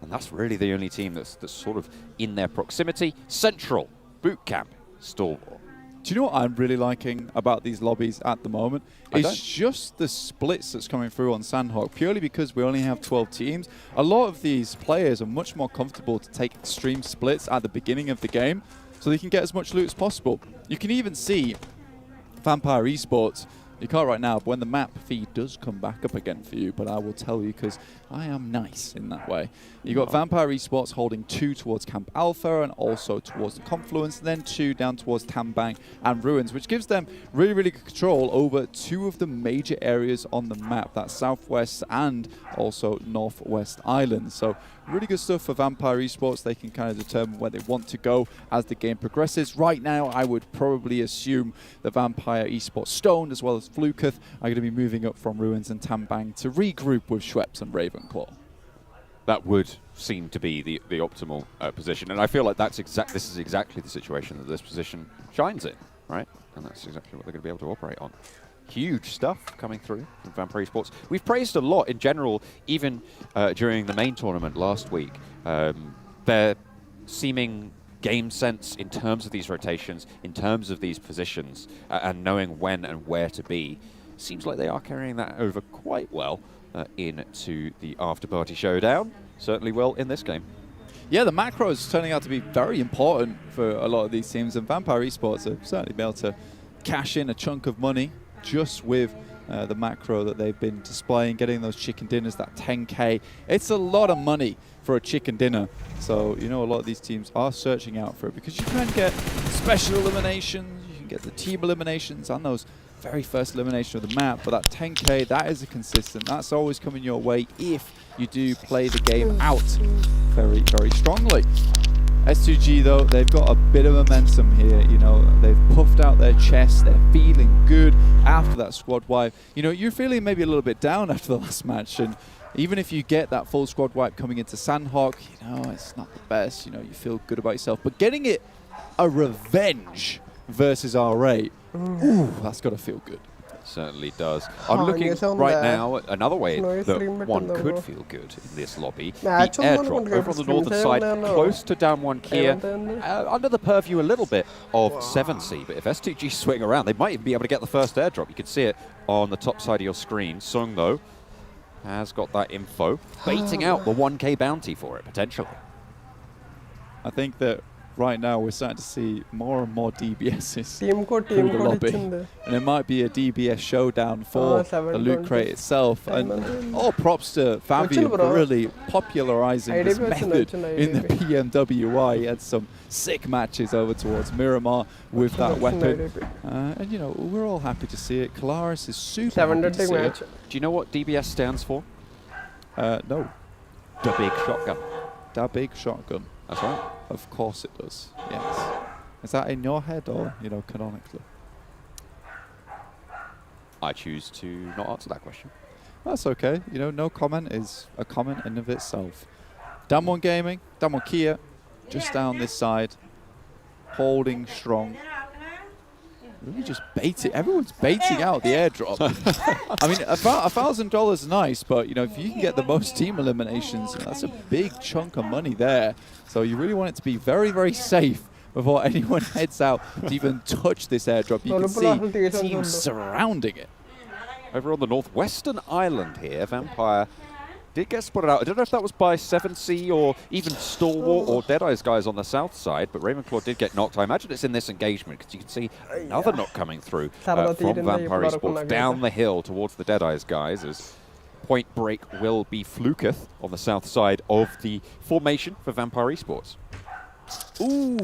And that's really the only team that's sort of in their proximity. Central, Boot Camp, Stalwart. Do you know what I'm really liking about these lobbies at the moment? It's just the splits that's coming through on Sandhawk, purely because we only have 12 teams. A lot of these players are much more comfortable to take extreme splits at the beginning of the game, so they can get as much loot as possible. You can even see Vampire Esports. You can't right now, but when the map feed does come back up again for you, but I will tell you because I am nice in that way. You got Vampire Esports holding 2 towards Camp Alpha and also towards the Confluence, and then 2 down towards Tambang and Ruins, which gives them really, really good control over 2 of the major areas on the map, that's Southwest and also Northwest Islands. So really good stuff for Vampire Esports. They can kind of determine where they want to go as the game progresses. Right now, I would probably assume that Vampire Esports Stoned, as well as Fluketh, are going to be moving up from Ruins and Tambang to regroup with Schweppes and Ravenclaw. That would seem to be the optimal position, and I feel like this is exactly the situation that this position shines in, right? And that's exactly what they're going to be able to operate on. Huge stuff coming through from Vampire Esports. We've praised a lot in general, even during the main tournament last week. Their seeming game sense in terms of these rotations, in terms of these positions, and knowing when and where to be, seems like they are carrying that over quite well into the after-party showdown. Certainly will in this game. Yeah, the macro is turning out to be very important for a lot of these teams, and Vampire Esports have certainly been able to cash in a chunk of money just with the macro that they've been displaying, getting those chicken dinners, that 10K. It's a lot of money for a chicken dinner. So, you know, a lot of these teams are searching out for it because you can get special eliminations, you can get the team eliminations and those very first elimination of the map, but that 10K, that is a consistent. That's always coming your way if you do play the game out very, very strongly. S2G, though, they've got a bit of momentum here. You know, they've puffed out their chest. They're feeling good after that squad wipe. You know, you're feeling maybe a little bit down after the last match, and even if you get that full squad wipe coming into Sandhawk, you know, it's not the best. You know, you feel good about yourself, but getting it a revenge versus R8, ooh, that's got to feel good. Certainly does. I'm looking right now at another way that one could feel good in this lobby. The airdrop over on the northern side, close to down 1 Kia, under the purview a little bit of 7C. But if S2G swing around, they might even be able to get the first airdrop. You can see it on the top side of your screen. Sung, though, has got that info, baiting out the 1K bounty for it, potentially. I think that right now we're starting to see more and more DBSs through the lobby. And it might be a DBS showdown for the loot crate itself. And all props to Fabian for really popularizing this method in the PMWI. He had some sick matches over towards Miramar with that weapon. And, you know, we're all happy to see it. Kalaris is super happy to see it. Do you know what DBS stands for? No. The Big Shotgun. Da Big Shotgun. That's right. Of course it does, yes. Is that in your head or, you know, canonically? I choose to not answer that question. That's okay. You know, no comment is a comment in of itself. Damwon Gaming, Damwon Kia, just down this side, holding strong. really just baiting. Everyone's baiting out the airdrop. I mean, $1,000 is nice, but you know, if you can get the most team eliminations, you know, that's a big chunk of money there. So you really want it to be very, very safe before anyone heads out to even touch this airdrop. You can see teams surrounding it. Over on the northwestern island here, Vampire did get spotted out. I don't know if that was by 7C or even Stalwart or Deadeye's guys on the south side, but Ravenclaw did get knocked. I imagine it's in this engagement because you can see another knock coming through from Vampire Esports down the hill towards the Deadeye's guys as point break will be Fluketh on the south side of the formation for Vampire Esports. Ooh,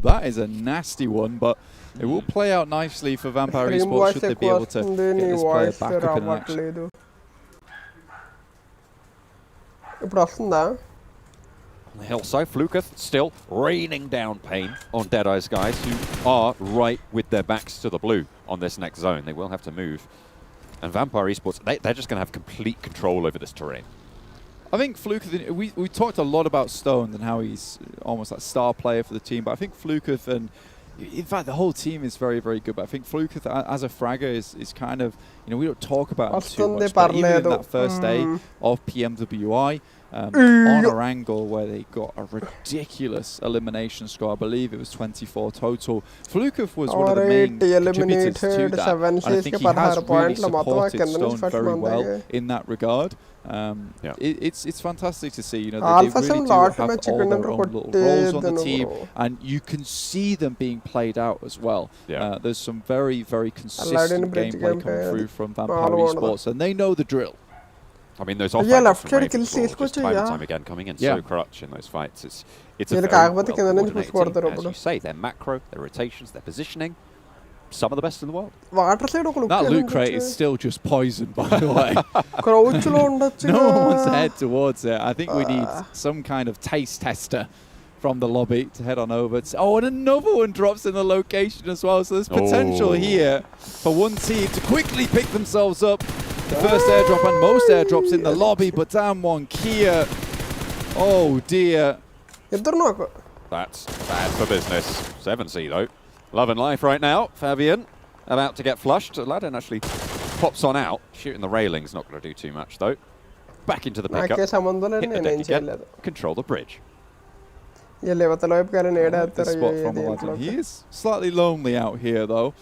that is a nasty one, but it will play out nicely for Vampire Esports should they be able to get this player back up in action. On the hillside, Fluketh still raining down pain on Deadeye's guys who are right with their backs to the blue on this next zone. They will have to move. And Vampire Esports, they're just going to have complete control over this terrain. I think Fluketh, we talked a lot about Stone and how he's almost like star player for the team, but I think Fluketh and in fact the whole team is very, very good. But I think Fluketh as a fragger is kind of, you know, we don't talk about him too much, but even in that first day of PMWI, on our angle where they got a ridiculous elimination score, I believe it was 24 total. Fluketh was one of the main contributors to that, and I think he has really supported Stone very well in that regard. It's fantastic to see, you know, they really do have all their own little roles on the team, and you can see them being played out as well. There's some very, very consistent gameplay coming through from Vampire Esports, and they know the drill. I mean, those off-angles from Ravenclaw just time and time again coming in so clutch in those fights. It's a very well-coordinated team. As you say, their macro, their rotations, their positioning, some of the best in the world. That loot crate is still just poisoned, by the way. No one's head towards it. I think we need some kind of taste tester from the lobby to head on over. Oh, and another one drops in the location as well. So there's potential here for one team to quickly pick themselves up. The first airdrop and most airdrops in the lobby, but damn one, Kia. Oh dear. That's bad for business. 7C though. Love and life right now. Fabian about to get flushed. Aladdin actually pops on out. Shooting the railing's not going to do too much though. Back into the pickup. Hit the deck again. Control the bridge. The spot from Aladdin. He is slightly lonely out here though,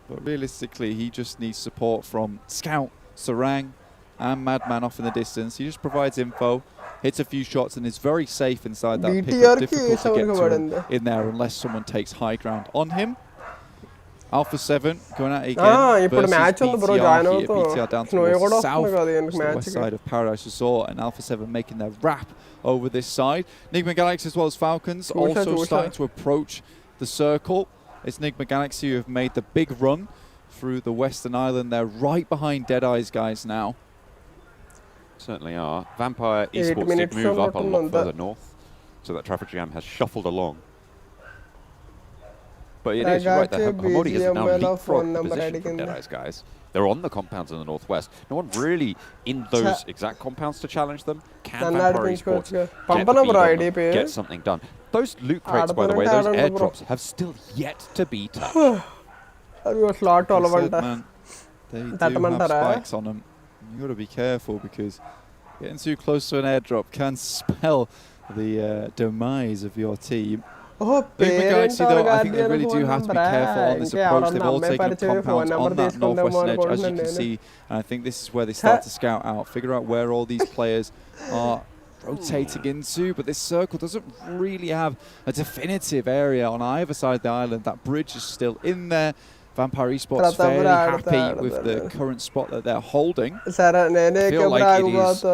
but realistically he just needs support from Scout, Sarang and Madman off in the distance. He just provides info, hits a few shots and is very safe inside that pickup. Difficult to get to him in there unless someone takes high ground on him. Alpha 7 going at it again versus BTR here. BTR down towards the south, the west side of Paradise Resort, and Alpha 7 making their wrap over this side. Nigma Galaxy as well as Falcons also starting to approach the circle. It's Nigma Galaxy who have made the big run through the Western Island. They're right behind Deadeye's guys now. Certainly are. Vampire Esports did move up a lot further north, so that traffic jam has shuffled along. But it is, you're right, that Hamodi has now leapfrogged the position from Deadeye's guys. They're on the compounds in the northwest. No one really in those exact compounds to challenge them. Can Vampire Esports get something done? Those loot crates, by the way, those airdrops have still yet to be touched. They do have spikes on them. You got to be careful because getting too close to an airdrop can spell the demise of your team. Galaxy, though, I think they really do have to be careful on this approach. They've all taken up compounds on that northwestern edge, as you can see. And I think this is where they start to scout out, figure out where all these players are rotating into. But this circle doesn't really have a definitive area on either side of the island. That bridge is still in there. Vampire Esports fairly happy with the current spot that they're holding. I feel like it is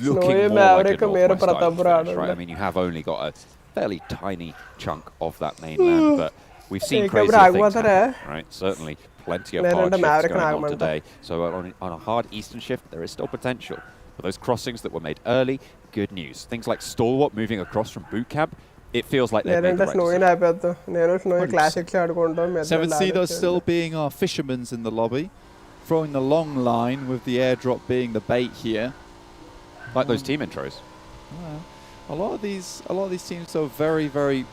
looking more like a northwest island finish, right? I mean, you have only got a fairly tiny chunk of that mainland, but we've seen crazy things happen, right? Certainly plenty of hard shifts going on today. So on a hard eastern shift, there is still potential. For those crossings that were made early, good news. Things like Stalwart moving across from boot camp, it feels like they've made the right decision. 7C though still being our fishermen's in the lobby, throwing the long line with the airdrop being the bait here. Like those team intros. A lot of these teams are very, very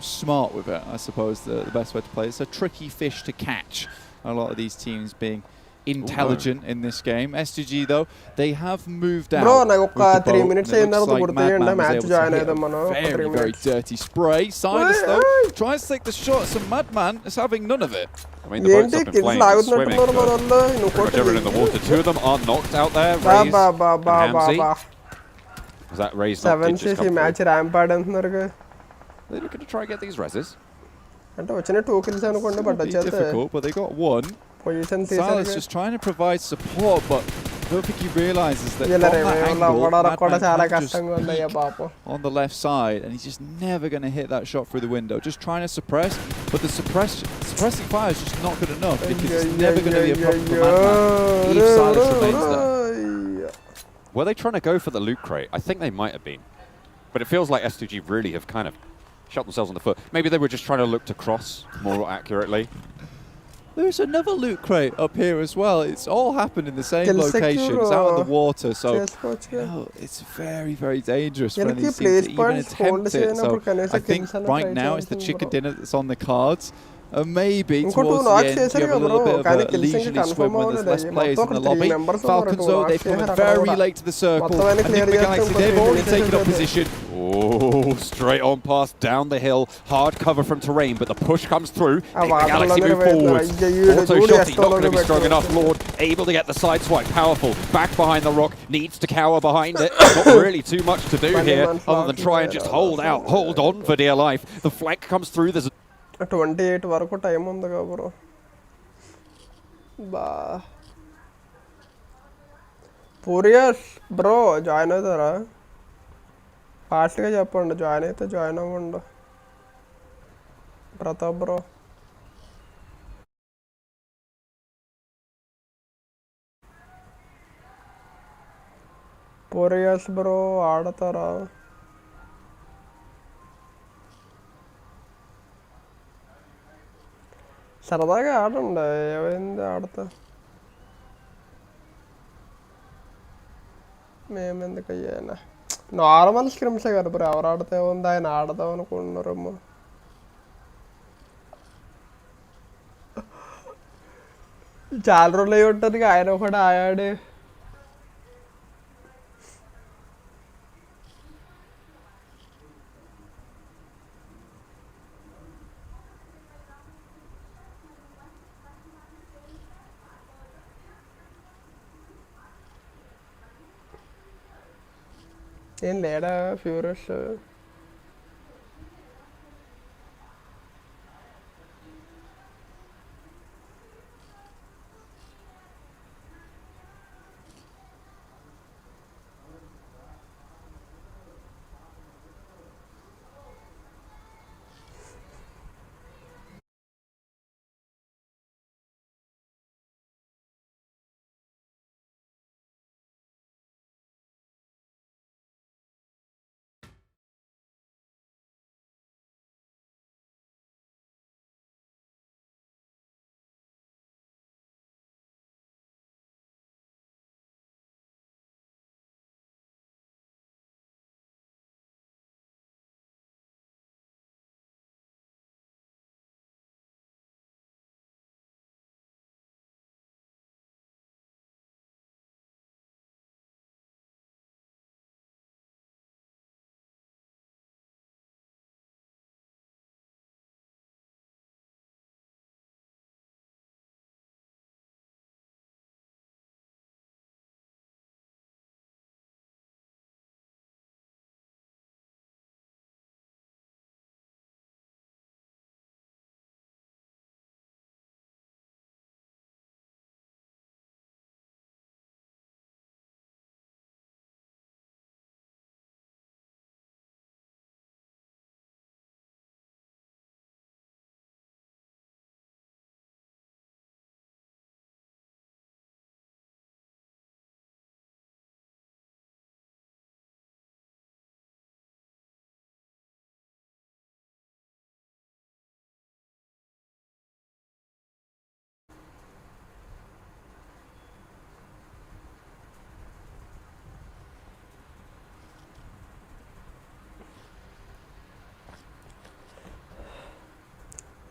smart with it, I suppose the best way to play it. It's a tricky fish to catch. A lot of these teams being intelligent in this game. SGG though, they have moved out. Bro, నాకు with ఒక the 3 boat, minutes and it అయిన looks తర్వాత like గుర్తు Madman was match able to join hit అయిదాం a మనం ఒక 3 very, very minutes. dirty spray. Silas though tries to take the shots, and Madman is having none of it. I mean, the boat's ఏంటి up in kids flames, it's swimming లాగుతున్నట్టున్నారు మన for వాళ్ళు నువ్వు pretty much everyone in the water. Two of them are knocked out there, బా Raze బా బా and బా బా Hamzy. బా Was that Raze knocked 7 did just చేసి come మ్యాచ్ through. ర్యాంప్ ఆడంటున్నారు They're looking to try and get these reses. అంటే వచ్చిన 2 kills అనుకోండి బట్ It'll be వచ్చేస్తే difficult, but they got one. Position Silas తీసారు just trying to provide support, but I don't think he realizes that వీళ్ళ from that రివైవ్లో angle, అవ్వడానికి కూడా చాలా Madman can just కష్టంగా ఉంది అయ్యా peek పాపం on the left side, and he's just never going to hit that shot through the window. Just trying to suppress, but the suppressing fire is just not good enough because it's never going to be a problem for Madman if Silas remains there. Were they trying to go for the loot crate? I think they might have been. But it feels like STG really have kind of shot themselves on the foot. Maybe they were just trying to look to cross more accurately. There's another loot crate up here as well. It's all happened in the same Kill location. It's out in the water, so చేసుకోవచ్చు it's very, very dangerous for వీళ్ళకి these teams place to even points hold attempt it. చేయనప్పుడు So కనీసం I think kills అన్న right try now it's the చేయాల్సింది chicken bro. dinner that's on the cards. Maybe ఇంకో 2 towards the knocks end, చేశారు you have a కదా little bro bit of కానీ a kills ఇంకా leisurely confirm swim when there's అవ్వలేదు less players మొత్తం in the ఒక 3 lobby. Members Falcons, though, they've come in very late to the circle. మొత్తం ఆయన And clear Enigma చేస్తాం, Galaxy, they've కొంచెం already taken up elimination position. Oh, straight on past down the hill. Hard cover from terrain, but the push comes through. Enigma Galaxy move forwards. Auto shotty, not going to be strong enough. Lord able to get the side swipe. Powerful. Back behind the rock. Needs to cower behind it. Not really too much to do here other than try and just hold out. Hold on for dear life. The flank comes through. There's 28 వరకు time ఉంది కదా bro బా పూరియస్ bro join అవుతారా ఫాస్ట్గా చెప్పండి join అయితే join అవ్వండి Pratap bro పూరియస్ bro ఆడతారా సరదాగా ఆడండి ఏమైంది ఆడతా మేమెందుకు అయ్యానా నార్మల్ స్క్రిమ్సే కదా బ్రో ఎవరు ఆడితే ఉంది ఆయన ఆడదాం అనుకుంటున్నారేమో చాలా రోజులు అయి ఉంటుంది ఆయన కూడా ఆడాడు ఏం లేడా ఫ్యూరస్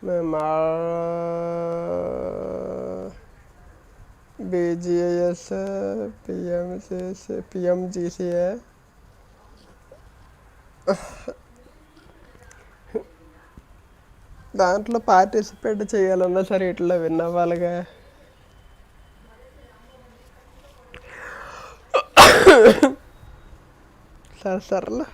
మేము బీజీఎస్ పిఎంజీసీఏ దాంట్లో పార్టిసిపేట్ చేయాలన్నా సరే ఇట్లా విన్ అవ్వాలిగా. సర్లే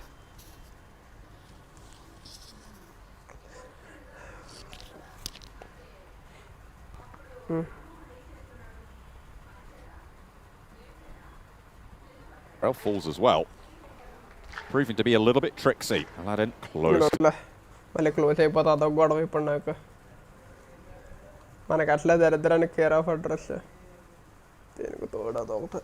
Well, falls as well. Proving to be a little bit tricksy. Aladdin close. మళ్ళీ క్లోజ్ అయిపోతుంది అదొక గొడవ ఇప్పుడు నాకు. మనకి అట్లా దరిద్రానికి కేర్ ఆఫ్ అడ్రస్ దీనికి తోడు అదొకటి.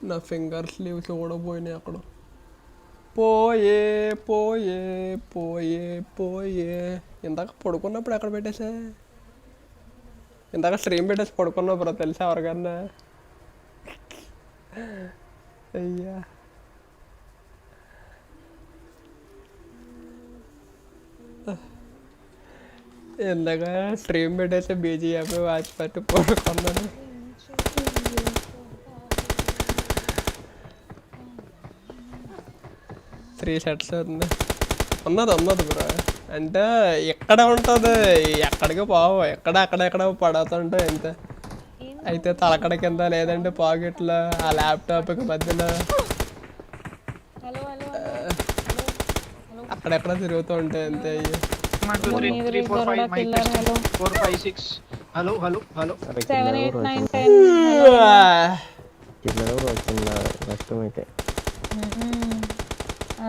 నా ఫింగర్ స్లీవ్స్ కూడా పోయినాయి అక్కడ. పోయే పోయే పోయే పోయే. ఇందాక పడుకున్నప్పుడు ఎక్కడ పెట్టేసా? ఇందాక స్ట్రీమ్ పెట్టేసి పడుకున్నప్పుడు తెలుసా ఎవరికన్నా? అయ్యా ఇందాక స్ట్రీమ్ పెట్టేసి బీజీఎఫ్ వాచ్ పెట్టి పడుకున్నాను. త్రీ సెట్స్ ఉన్నది బ్రో. అంటే ఎక్కడ ఉంటుంది, ఎక్కడికి పోవు, అక్కడెక్కడ పడుతుంటాయి అంతే. అయితే తలకడ కింద లేదంటే పాకెట్లో ఆ ల్యాప్టాప్కి మధ్యలో అక్కడెక్కడ తిరుగుతూ ఉంటాయి అంతే. అయ్యి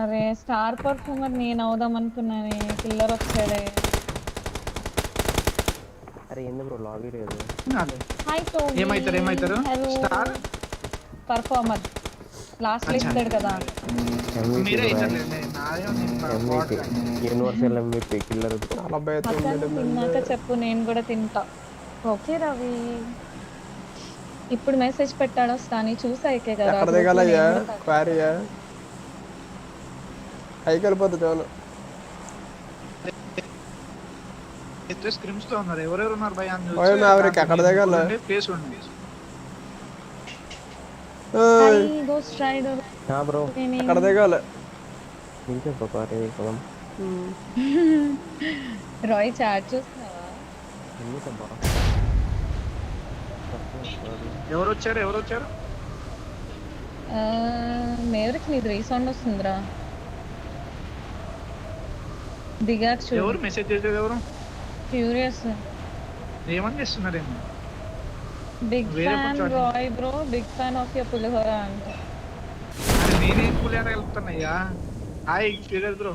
అరే స్టార్ పర్ఫార్మర్ నేను అవుదాం అనుకున్నానే, కిల్లర్ వచ్చాడే. అరే ఎందుకు బ్రో లాబీ లేదు? Hi Toby. ఏమైతారు స్టార్ పర్ఫార్మర్ లాస్ట్ లో ఇస్తాడు కదా. Universal MVP killer. తిన్నాక చెప్పు, నేను కూడా తింటా. ఓకే రవి, ఇప్పుడు మెసేజ్ పెట్టాడు వస్తాని చూసాకే కదా. పైకి వెళ్ళిపోతుంది జోన్. స్క్రిమ్స్ తో ఉన్నారు. ఎవరెవరు ఉన్నారు భయ? ఎక్కడ దిగాలి? ప్లేస్ ఉంది బ్రో, ఎక్కడ దిగాలి? రాయ్ చాట్ చూస్తున్నావా? ఎవరు వచ్చారు? మేవరికి నీది రీసౌండ్ వస్తుందిరా. దిగాక చూడు. ఎవరు మెసేజ్ చేసేది? ఎవరు? క్యూరియస్. ఏమని చేస్తున్నారేమో. Big fan Roy bro, big fan of your పులిహోర అంట. నేనేం పులిహోర వెళ్తున్నాయ్యా. Hi curious bro.